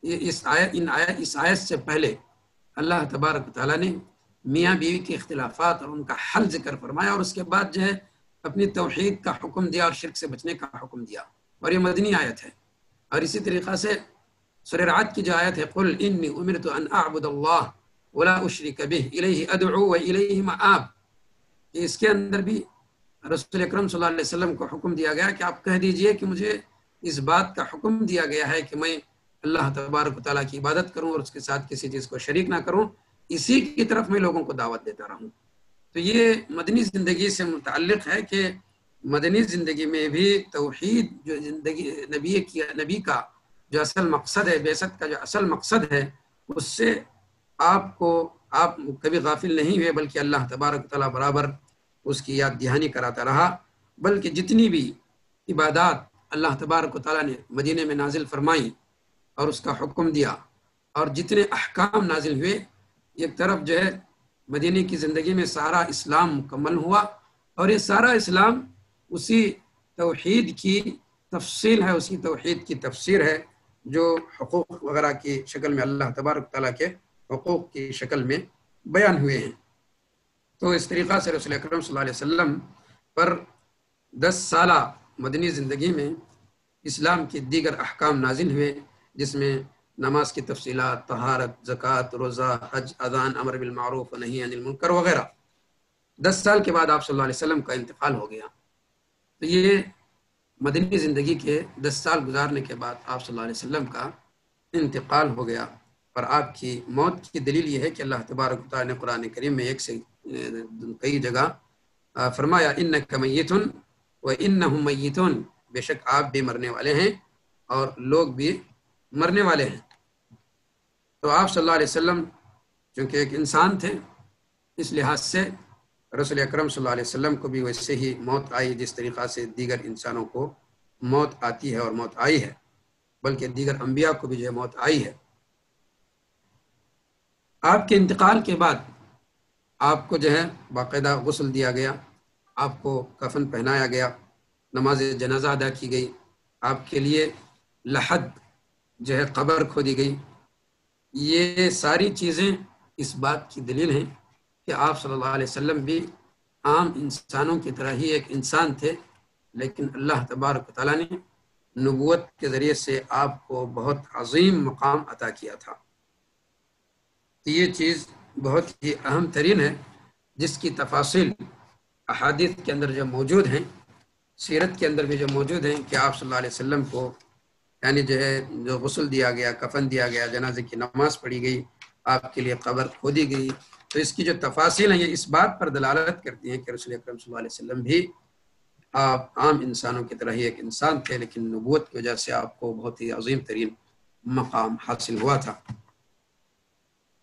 اس آیت سے پہلے اللہ تبارک و تعالیٰ نے میاں بیوی کے اختلافات اور ان کا حل ذکر فرمایا، اور اس کے بعد جو ہے اپنی توحید کا حکم دیا اور شرک سے بچنے کا حکم دیا، اور یہ مدنی آیت ہے۔ اور اسی طریقہ سے سورہ رعد کی جو آیت ہے قُلْ إِنِّي أُمِرْتُ أَنْ أَعْبُدَ اللَّهَ وَلَا أُشْرِكَ بِهِ إِلَيْهِ أَدْعُو وَإِلَيْهِ مَآبِ، کہ اس کے اندر بھی رسول اکرم صلی اللہ علیہ وسلم کو حکم دیا گیا کہ آپ کہہ دیجئے کہ مجھے اس بات کا حکم دیا گیا ہے کہ میں اللہ تبارک و تعالیٰ کی عبادت کروں اور اس کے ساتھ کسی چیز کو شریک نہ کروں، اسی کی طرف میں لوگوں کو دعوت دیتا رہوں۔ تو یہ مدنی زندگی سے متعلق ہے کہ مدنی زندگی میں بھی توحید جو زندگی نبی کا جو اصل مقصد ہے، بعثت کا جو اصل مقصد ہے، اس سے آپ کبھی غافل نہیں ہوئے، بلکہ اللہ تبارک و تعالیٰ برابر اس کی یاد دہانی کراتا رہا، بلکہ جتنی بھی عبادات اللہ تبارک و تعالیٰ نے مدینہ میں نازل فرمائیں اور اس کا حکم دیا، اور جتنے احکام نازل ہوئے، ایک طرف جو ہے مدینہ کی زندگی میں سارا اسلام مکمل ہوا، اور یہ سارا اسلام اسی توحید کی تفصیل ہے، اسی توحید کی تفسیر ہے جو حقوق وغیرہ کی شکل میں اللہ تبارک تعالیٰ کے حقوق کی شکل میں بیان ہوئے ہیں۔ تو اس طریقہ سے رسول اکرم صلی اللہ علیہ وسلم پر 10 سالہ مدنی زندگی میں اسلام کے دیگر احکام نازل ہوئے، جس میں نماز کی تفصیلات، طہارت، زکوٰۃ، روزہ، حج، اذان، امر بالمعروف نہی عن المنکر وغیرہ۔ 10 سال کے بعد آپ صلی اللہ علیہ وسلم کا انتقال ہو گیا۔ تو یہ مدنی زندگی کے 10 سال گزارنے کے بعد آپ صلی اللہ علیہ وسلم کا انتقال ہو گیا، اور آپ کی موت کی دلیل یہ ہے کہ اللہ تبارک و تعالیٰ نے قرآن کریم میں ایک سے کئی جگہ فرمایا انک میت و انہم میتون، بے شک آپ بھی مرنے والے ہیں اور لوگ بھی مرنے والے ہیں۔ تو آپ صلی اللہ علیہ وسلم چونکہ ایک انسان تھے، اس لحاظ سے رسول اکرم صلی اللہ علیہ وسلم کو بھی ویسے ہی موت آئی جس طریقہ سے دیگر انسانوں کو موت آتی ہے اور موت آئی ہے، بلکہ دیگر انبیاء کو بھی جو ہے موت آئی ہے۔ آپ کے انتقال کے بعد آپ کو جو ہے باقاعدہ غسل دیا گیا، آپ کو کفن پہنایا گیا، نماز جنازہ ادا کی گئی، آپ کے لیے لحد جو ہے قبر کھودی گئی۔ یہ ساری چیزیں اس بات کی دلیل ہیں کہ آپ صلی اللہ علیہ وسلم بھی عام انسانوں کی طرح ہی ایک انسان تھے، لیکن اللہ تبارک و تعالیٰ نے نبوت کے ذریعے سے آپ کو بہت عظیم مقام عطا کیا تھا۔ تو یہ چیز بہت ہی اہم ترین ہے، جس کی تفاصیل احادیث کے اندر جو موجود ہیں، سیرت کے اندر بھی جو موجود ہیں کہ آپ صلی اللہ علیہ وسلم کو یعنی جو ہے جو غسل دیا گیا، کفن دیا گیا، جنازے کی نماز پڑھی گئی، آپ کے لیے قبر کھودی گئی۔ تو اس کی جو تفاصیل ہیں یہ اس بات پر دلالت کرتی ہیں کہ رسول اکرم صلی اللہ علیہ وسلم بھی آپ عام انسانوں کی طرح ہی ایک انسان تھے، لیکن نبوت کی وجہ سے آپ کو بہت ہی عظیم ترین مقام حاصل ہوا تھا۔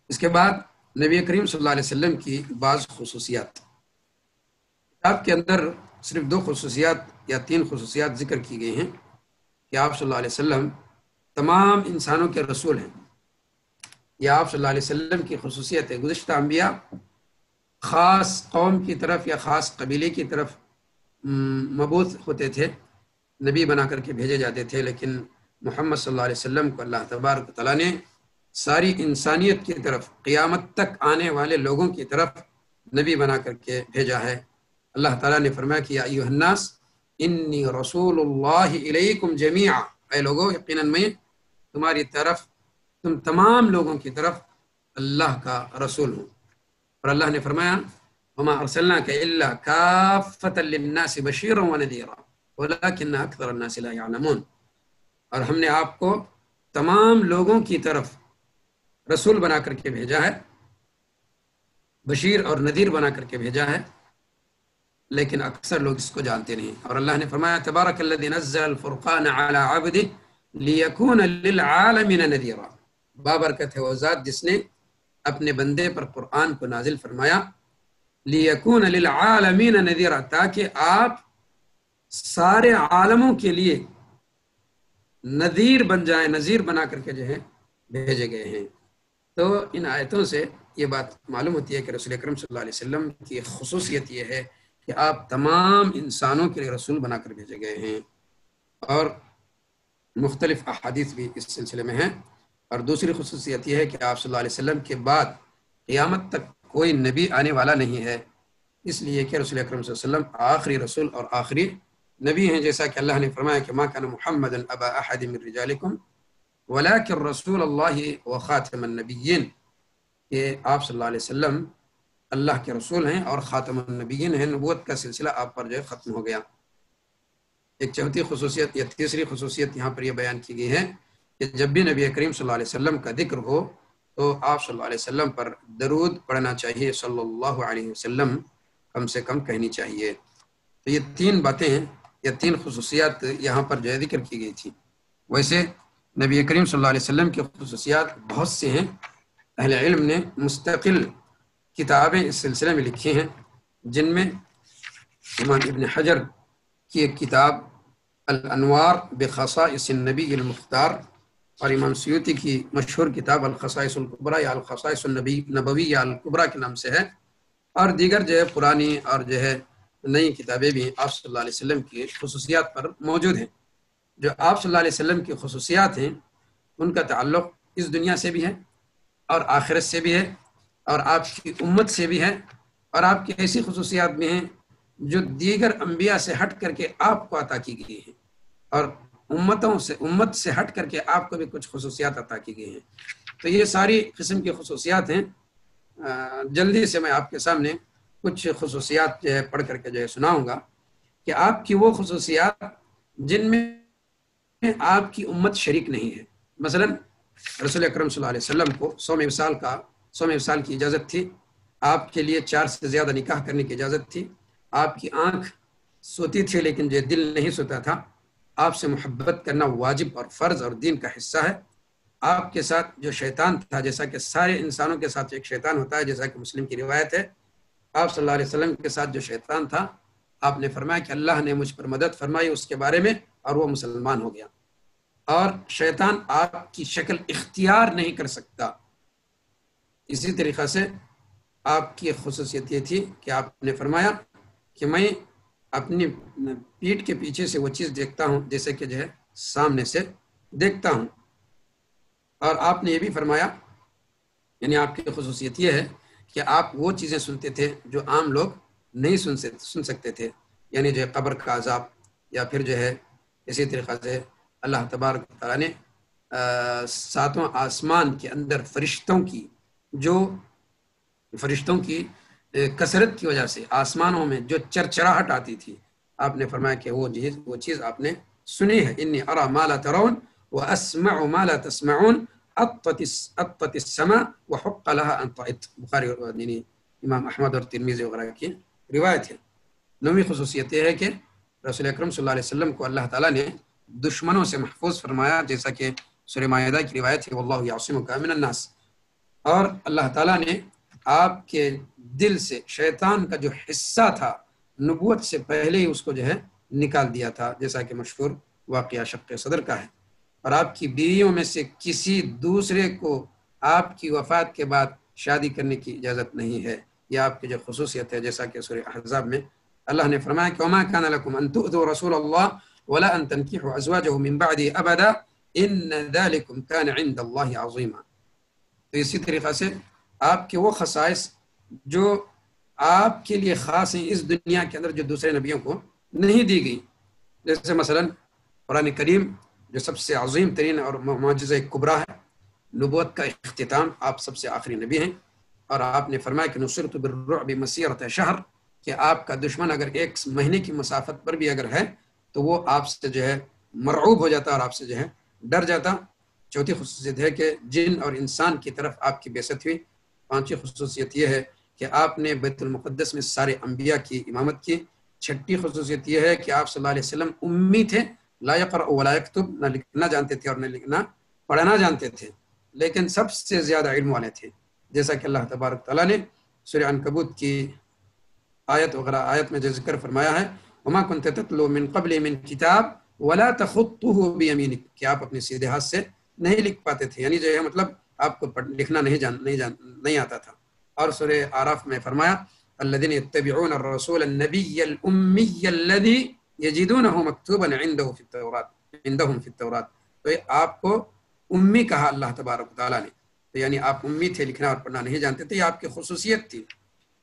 اس کے بعد نبی کریم صلی اللہ علیہ وسلم کی بعض خصوصیات، کتاب کے اندر صرف 2 خصوصیات یا 3 خصوصیات ذکر کی گئی ہیں کہ آپ صلی اللہ علیہ وسلم تمام انسانوں کے رسول ہیں۔ یہ آپ صلی اللہ علیہ وسلم کی خصوصیت ہے۔ گزشتہ انبیاء خاص قوم کی طرف یا خاص قبیلے کی طرف مبعوث ہوتے تھے، نبی بنا کر کے بھیجے جاتے تھے، لیکن محمد صلی اللہ علیہ وسلم کو اللہ تبارک و تعالیٰ نے ساری انسانیت کی طرف، قیامت تک آنے والے لوگوں کی طرف نبی بنا کر کے بھیجا ہے۔ اللہ تعالیٰ نے فرمایا کہ یا ایھا الناس انی رسول اللہ الیکم جمیعا، اے لوگو یقیناً میں تمہاری طرف، تم تمام لوگوں کی طرف اللہ کا رسول ہوں۔ اور اللہ نے فرمایا وما ارسلناک الا کافۃ للناس بشیرا ونذیرا ولکن اکثر الناس لا یعلمون، اور ہم نے آپ کو تمام لوگوں کی طرف رسول بنا کر کے بھیجا ہے، بشیر اور نذیر بنا کر کے بھیجا ہے، لیکن اکثر لوگ اس کو جانتے نہیں۔ اور اللہ نے فرمایا تبارک الذی نزل الفرقان علی عبدہ لیکون للعالمین نذیرا، بابرکت ہے وہ ذات جس نے اپنے بندے پر قرآن کو نازل فرمایا، لیکون للعالمین نذیرا، تاکہ آپ سارے عالموں کے لیے نذیر بن جائیں، نذیر بنا کر کے جو ہے بھیجے گئے ہیں۔ تو ان آیتوں سے یہ بات معلوم ہوتی ہے کہ رسول اکرم صلی اللہ علیہ وسلم کی خصوصیت یہ ہے کہ آپ تمام انسانوں کے لیے رسول بنا کر بھیجے گئے ہیں، اور مختلف احادیث بھی اس سلسلے میں ہیں۔ اور دوسری خصوصیت یہ ہے کہ آپ صلی اللہ علیہ وسلم کے بعد قیامت تک کوئی نبی آنے والا نہیں ہے، اس لیے کہ رسول اکرم صلی اللہ علیہ وسلم آخری رسول اور آخری نبی ہیں، جیسا کہ اللہ نے فرمایا کہ ما کان محمد ابا احد من رجالکم ولکن رسول اللہ وخاتم النبیین، کہ آپ صلی اللہ علیہ وسلم اللہ کے رسول ہیں اور خاتم النبیین ہیں، نبوت کا سلسلہ آپ پر جو ہے ختم ہو گیا۔ ایک چوتھی خصوصیت یا تیسری خصوصیت یہاں پر یہ بیان کی گئی ہے کہ جب بھی نبی کریم صلی اللہ علیہ وسلم کا ذکر ہو تو آپ صلی اللہ علیہ وسلم پر درود پڑھنا چاہیے، صلی اللہ علیہ وسلم کم سے کم کہنی چاہیے۔ تو یہ 3 باتیں ہیں یا 3 خصوصیات یہاں پر جو ہے ذکر کی گئی تھی۔ ویسے نبی کریم صلی اللہ علیہ وسلم کی خصوصیات بہت سے ہیں، اہل علم نے مستقل کتابیں اس سلسلے میں لکھی ہیں، جن میں امام ابن حجر کی ایک کتاب الانوار بخصائص النبی المختار، اور امام سیوطی کی مشہور کتاب الخصائص الکبریٰ یا الخصائص النبویہ الکبریٰ کے نام سے ہے، اور دیگر جو ہے پرانی اور جو ہے نئی کتابیں بھی آپ صلی اللہ علیہ وسلم کی خصوصیات پر موجود ہیں۔ جو آپ صلی اللہ علیہ وسلم کی خصوصیات ہیں ان کا تعلق اس دنیا سے بھی ہے اور آخرت سے بھی ہے اور آپ کی امت سے بھی ہے، اور آپ کی ایسی خصوصیات بھی ہیں جو دیگر انبیاء سے ہٹ کر کے آپ کو عطا کی گئی ہیں، اور امت سے ہٹ کر کے آپ کو بھی کچھ خصوصیات عطا کی گئی ہیں۔ تو یہ ساری قسم کی خصوصیات ہیں۔ جلدی سے میں آپ کے سامنے کچھ خصوصیات جو ہے پڑھ کر کے جو ہے سناؤں گا کہ آپ کی وہ خصوصیات جن میں آپ کی امت شریک نہیں ہے۔ مثلا رسول اکرم صلی اللہ علیہ وسلم کو 100 وصال کی اجازت تھی، آپ کے لیے 4 سے زیادہ نکاح کرنے کی اجازت تھی، آپ کی آنکھ سوتی تھی لیکن جو دل نہیں سوتا تھا، آپ سے محبت کرنا واجب اور فرض اور دین کا حصہ ہے۔ آپ کے ساتھ جو شیطان تھا، جیسا کہ سارے انسانوں کے ساتھ ایک شیطان ہوتا ہے، جیسا کہ مسلم کی روایت ہے، آپ صلی اللہ علیہ وسلم کے ساتھ جو شیطان تھا، آپ نے فرمایا کہ اللہ نے مجھ پر مدد فرمائی اس کے بارے میں اور وہ مسلمان ہو گیا۔ اور شیطان آپ کی شکل اختیار نہیں کر سکتا۔ اسی طریقہ سے آپ کی خصوصیت یہ تھی کہ آپ نے فرمایا کہ میں اپنی پیٹھ کے پیچھے سے وہ چیز دیکھتا ہوں جیسے کہ جو ہے سامنے سے دیکھتا ہوں۔ اور آپ نے یہ بھی فرمایا، یعنی آپ کی خصوصیت یہ ہے کہ آپ وہ چیزیں سنتے تھے جو عام لوگ نہیں سن سکتے تھے، یعنی جو ہے قبر کا عذاب، یا پھر جو ہے اسی طریقہ سے اللہ تبارک و تعالیٰ نے 7واں آسمان کے اندر فرشتوں کی کثرت کی وجہ سے آسمانوں میں جو چرچراہٹ آتی تھی، آپ نے فرمایا کہ وہ چیز آپ نے سنی ہے۔ انی ارى ما لا ترون واسمع ما لا تسمعون اطت السماء وحق لها ان طئت، بخاری یعنی امام احمد اور ترمذی وغیرہ کی روایت ہے۔ 9ویں خصوصیت یہ ہے کہ رسول اکرم صلی اللہ علیہ وسلم کو اللہ تعالیٰ نے دشمنوں سے محفوظ فرمایا، جیسا کہ سورہ مائدہ کی روایت ہے، واللہ یعصمک من الناس۔ اور اللہ تعالیٰ نے آپ کے دل سے شیطان کا جو حصہ تھا نبوت سے پہلے ہی اس کو جو ہے نکال دیا تھا، جیسا کہ مشہور واقعہ شق صدر کا ہے۔ اور آپ کی بیویوں میں سے کسی دوسرے کو آپ کی وفات کے بعد شادی کرنے کی اجازت نہیں ہے۔ یہ آپ کی جو خصوصیت ہے، جیسا کہ سورہ احزاب میں اللہ نے فرمایا کہ وما كان لكم ان تؤذوا رسول الله ولا ان تنكحوا ازواجه من بعده ابدا ان ذلكم كان عند الله عظيما۔ تو اسی طریقہ سے آپ کے وہ خصائص جو آپ کے لیے خاص ہیں اس دنیا کے اندر، جو دوسرے نبیوں کو نہیں دی گئی، جیسے مثلا قرآن کریم جو سب سے عظیم ترین اور معجزہ کبریٰ ہے، نبوت کا اختتام، آپ سب سے آخری نبی ہیں، اور آپ نے فرمایا کہ نصرت بالرعب مسیرۃ شہر، کہ آپ کا دشمن اگر 1 مہینے کی مسافت پر بھی اگر ہے تو وہ آپ سے جو ہے مرعوب ہو جاتا اور آپ سے جو ہے ڈر جاتا۔ 4تھی خصوصیت ہے کہ جن اور انسان کی طرف آپ کی بعثت ہوئی۔ 5ویں خصوصیت یہ ہے کہ آپ نے بیت المقدس میں سارے انبیاء کی امامت کی۔ 6ٹھی خصوصیت یہ ہے کہ آپ صلی اللہ علیہ وسلم امی تھے، لا یقرأ ولا یکتب، نہ لکھنا جانتے تھے اور نہ لکھنا پڑھنا جانتے تھے، لیکن سب سے زیادہ علم والے تھے، جیسا کہ اللہ تبارک تعالیٰ نے سورہ عنکبوت کی آیت میں جو ذکر فرمایا ہے، وما كنت تتلو من قبل من کتاب ولا تخطه بيمينك، کہ آپ اپنے سیدھے ہاتھ سے نہیں لکھ پاتے تھے، یعنی جو ہے مطلب آپ کو لکھنا نہیں آتا تھا۔ اور سورہ اعراف میں فرمایا الذين يتبعون الرسول النبي الأمي الذي يجدونه مكتوبا عندهم في التوراة، تو آپ کو امی کہا اللہ تبارک و تعالیٰ نے، تو یعنی آپ امی تھے، لکھنا اور پڑھنا نہیں جانتے تھے، یہ آپ کی خصوصیت تھی۔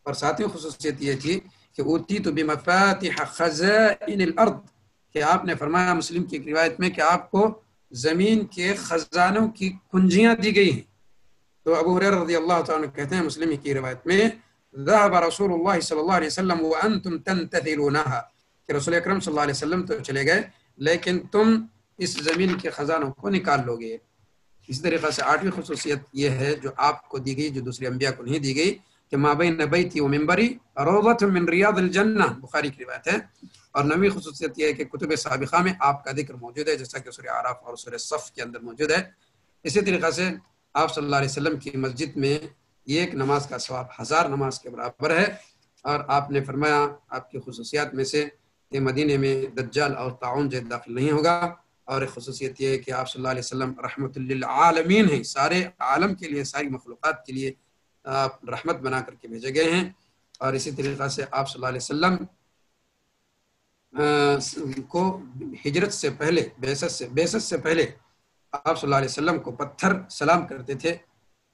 اور 7ویں خصوصیت یہ تھی کہ اوتیت بمفاتح خزائن الارض، کہ آپ نے فرمایا مسلم کی ایک روایت میں کہ آپ کو زمین کے خزانوں کی کنجیاں دی گئی ہیں۔ تو ابو ہریرہ رضی اللہ تعالیٰ عنہ کہتے ہیں مسلم کی روایت میں ذهب رسول اللہ صلی اللہ علیہ وسلم وانتم تنتظرونها، کہ رسول اکرم صلی اللہ علیہ وسلم تو چلے گئے لیکن تم اس زمین کے خزانوں کو نکال لو گے۔ اسی طریقے سے 8ویں خصوصیت یہ ہے جو آپ کو دی گئی، جو دوسرے انبیاء کو نہیں دی گئی، کہ ما بین بیتی و منبری روضۃ من ریاض الجنہ، بخاری کی روایت ہے۔ اور 9ویں خصوصیت یہ ہے کہ کتب سابقہ میں آپ کا ذکر موجود ہے، جیسا کہ سورہ اعراف اور سورہ صف کے اندر موجود ہے۔ اسی طریقے سے آپ صلی اللہ علیہ وسلم کی مسجد میں ایک نماز کا ثواب 1000 نماز کے برابر ہے۔ اور آپ نے فرمایا آپ کی خصوصیات میں سے کہ مدینے میں دجال اور طاعون جو داخل نہیں ہوگا، اور ایک خصوصیت یہ ہے کہ آپ صلی اللہ علیہ وسلم رحمت للعالمین ہیں، سارے عالم کے لیے، ساری مخلوقات کے لیے آپ رحمت بنا کر کے بھیجے گئے ہیں۔ اور اسی طریقہ سے آپ صلی اللہ علیہ وسلم کو ہجرت سے پہلے، بعثت سے پہلے آپ صلی اللہ علیہ وسلم کو پتھر سلام کرتے تھے۔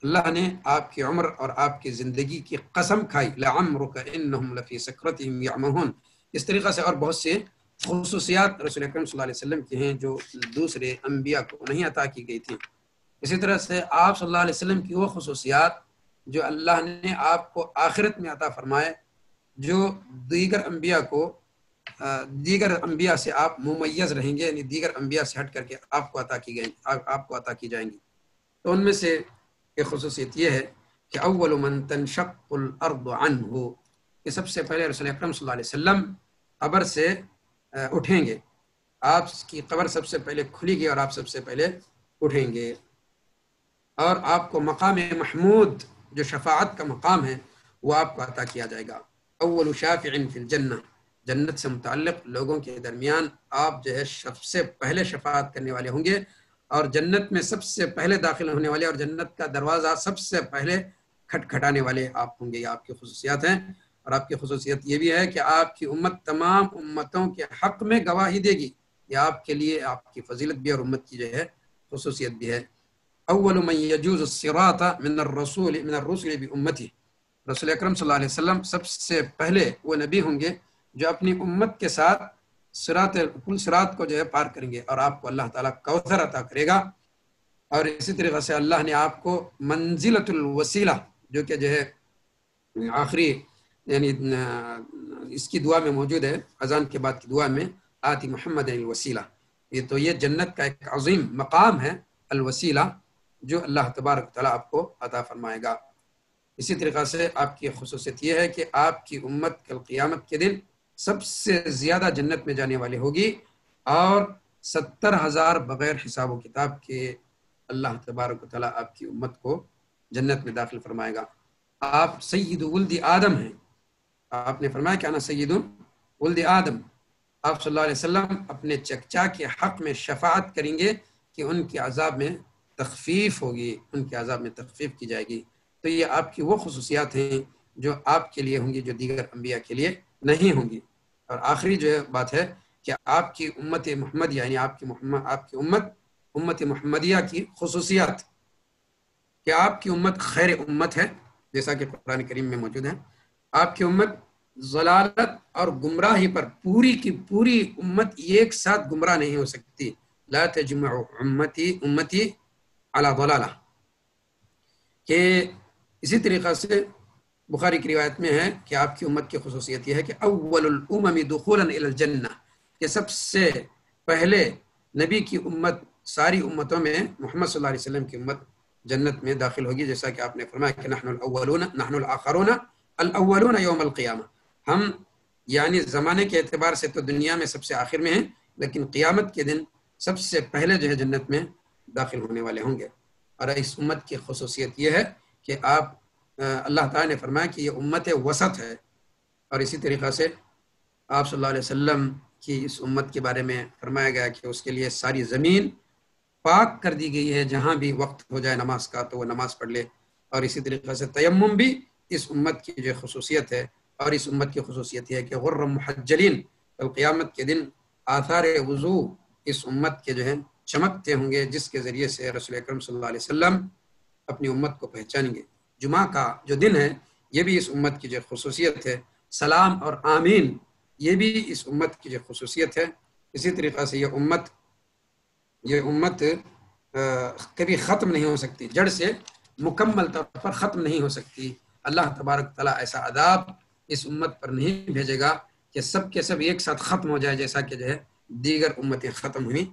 اللہ نے آپ کی عمر اور آپ کی زندگی کی قسم کھائی، لعمرک انہم لفی سکرتہم یعمہون۔ اس طریقہ سے اور بہت سے خصوصیات رسول اکرم صلی اللہ علیہ وسلم کی ہیں جو دوسرے انبیاء کو نہیں عطا کی گئی تھی۔ اسی طرح سے آپ صلی اللہ علیہ وسلم کی وہ خصوصیات جو اللہ نے آپ کو آخرت میں عطا فرمائے، جو دیگر انبیاء سے آپ ممیز رہیں گے، یعنی دیگر انبیاء سے ہٹ کر کے آپ کو عطا کی جائیں گی۔ تو ان میں سے ایک خصوصیت یہ ہے کہ اول من تنشق الارض عنہ، کہ سب سے پہلے رسول اکرم صلی اللہ علیہ وسلم قبر سے اٹھیں گے، آپ کی قبر سب سے پہلے کھلی گی اور آپ سب سے پہلے اٹھیں گے، اور آپ کو مقام محمود جو شفاعت کا مقام ہے وہ آپ کو عطا کیا جائے گا۔ اول شافع فی الجنہ، جنت سے متعلق لوگوں کے درمیان آپ جو ہے سب سے پہلے شفاعت کرنے والے ہوں گے، اور جنت میں سب سے پہلے داخل ہونے والے اور جنت کا دروازہ سب سے پہلے کھٹکھٹانے والے آپ ہوں گے۔ یہ آپ کی خصوصیات ہیں، اور آپ کی خصوصیت یہ بھی ہے کہ آپ کی امت تمام امتوں کے حق میں گواہی دے گی۔ یہ آپ کے لیے آپ کی فضیلت بھی اور امت کی جو ہے خصوصیت بھی ہے۔ اول من یجوز الصراط من الرسل بامتہ، رسول اکرم صلی اللہ علیہ وسلم سب سے پہلے وہ نبی ہوں گے جو اپنی امت کے ساتھ صراط کو جو ہے پار کریں گے، اور آپ کو اللہ تعالیٰ کوثر عطا کرے گا۔ اور اسی طریقے سے اللہ نے آپ کو منزلۃ الوسیلہ، جو کہ جو ہے آخری یعنی اس کی دعا میں موجود ہے، اذان کے بعد کی دعا میں آتی محمد الوسیلہ، یہ جنت کا ایک عظیم مقام ہے الوسیلہ، جو اللہ تبارک تعالیٰ آپ کو عطا فرمائے گا۔ اسی طریقے سے آپ کی خصوصیت یہ ہے کہ آپ کی امت کل قیامت کے دن سب سے زیادہ جنت میں جانے والی ہوگی، اور 70,000 بغیر حساب و کتاب کے اللہ تبارک و تعالیٰ آپ کی امت کو جنت میں داخل فرمائے گا۔ آپ سید ولد آدم ہیں، آپ نے فرمایا کہ انا سید ولد آدم۔ آپ صلی اللہ علیہ وسلم اپنے چچا کے حق میں شفاعت کریں گے کہ ان کے عذاب میں تخفیف ہوگی، ان کے عذاب میں تخفیف کی جائے گی۔ تو یہ آپ کی وہ خصوصیات ہیں جو آپ کے لیے ہوں گی، جو دیگر انبیاء کے لیے نہیں ہوں گی۔ اور آخری جو بات ہے کہ آپ کی امت محمد، یعنی آپ کی امت محمدیہ کی خصوصیات، کہ آپ کی امت خیر امت ہے، جیسا کہ قرآن کریم میں موجود ہے۔ آپ کی امت ضلالت اور گمراہی پر، پوری کی پوری امت ایک ساتھ گمراہ نہیں ہو سکتی۔ لا تجمع امتی علی ضلالہ، کہ اسی طریقہ سے بخاری کی روایت میں ہے کہ آپ کی امت کی خصوصیت یہ ہے کہ اول الامم دخولا الی الجنہ، کہ سب سے پہلے نبی کی امت ساری امتوں میں محمد صلی اللہ علیہ وسلم کی امت جنت میں داخل ہوگی، جیسا کہ آپ نے فرمایا کہ نحن الاولون نحن الاخرون الاولون یوم القیامہ، ہم یعنی زمانے کے اعتبار سے تو دنیا میں سب سے آخر میں ہیں، لیکن قیامت کے دن سب سے پہلے جو ہے جنت میں داخل ہونے والے ہوں گے۔ اور اس امت کی خصوصیت یہ ہے کہ آپ اللہ تعالیٰ نے فرمایا کہ یہ امت وسط ہے، اور اسی طریقہ سے آپ صلی اللہ علیہ وسلم کی اس امت کے بارے میں فرمایا گیا کہ اس کے لیے ساری زمین پاک کر دی گئی ہے، جہاں بھی وقت ہو جائے نماز کا تو وہ نماز پڑھ لے۔ اور اسی طریقے سے تیمم بھی اس امت کی جو خصوصیت ہے، اور اس امت کی خصوصیت یہ ہے کہ غر محجلین، کل قیامت کے دن آثار وضو اس امت کے جو ہیں چمکتے ہوں گے، جس کے ذریعے سے رسول اکرم صلی اللہ علیہ وسلم اپنی امت کو پہچانیں گے۔ جمعہ کا جو دن ہے یہ بھی اس امت کی جو خصوصیت ہے۔ سلام اور آمین یہ بھی اس امت کی جو خصوصیت ہے۔ اسی طریقہ سے یہ امت کبھی ختم نہیں ہو سکتی، جڑ سے مکمل طور پر ختم نہیں ہو سکتی۔ اللہ تبارک تعالیٰ ایسا عذاب اس امت پر نہیں بھیجے گا کہ سب کے سب ایک ساتھ ختم ہو جائے، جیسا کہ جو ہے دیگر امتیں ختم ہوئیں۔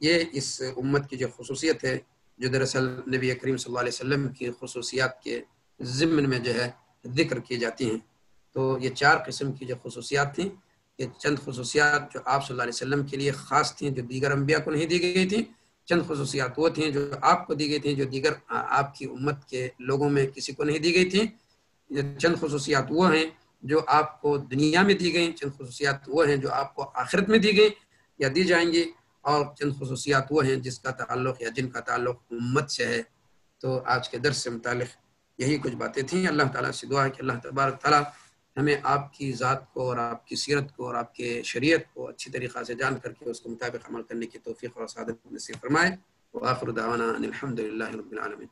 یہ اس امت کی جو خصوصیت ہے، جو دراصل نبی کریم صلی اللہ علیہ وسلم کی خصوصیات کے ضمن میں جو ہے ذکر کی جاتی ہیں۔ تو یہ 4 قسم کی جو خصوصیات تھیں، یہ چند خصوصیات جو آپ صلی اللہ علیہ وسلم کے لیے خاص تھیں، جو دیگر انبیاء کو نہیں دی گئی تھیں۔ چند خصوصیات وہ تھیں جو آپ کو دی گئی تھیں، جو دیگر آپ کی امت کے لوگوں میں کسی کو نہیں دی گئی تھیں۔ چند خصوصیات وہ ہیں جو آپ کو دنیا میں دی گئیں، چند خصوصیات وہ ہیں جو آپ کو آخرت میں دی گئیں یا دی جائیں گی، اور چند خصوصیات وہ ہیں جس کا تعلق یا جن کا تعلق امت سے ہے۔ تو آج کے درس سے متعلق یہی کچھ باتیں تھیں۔ اللہ تعالیٰ سے دعا ہے کہ اللہ تبارک تعالیٰ ہمیں آپ کی ذات کو اور آپ کی سیرت کو اور آپ کے شریعت کو اچھی طریقہ سے جان کر کے اس کے مطابق عمل کرنے کی توفیق اور سعادت نصیب فرمائے۔ وآخر دعوانا ان الحمد للہ رب العالمین۔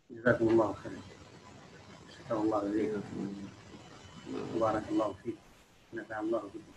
جزاكم الله خيرا. شكر الله إليك. بارك الله فيك. نفع الله بك.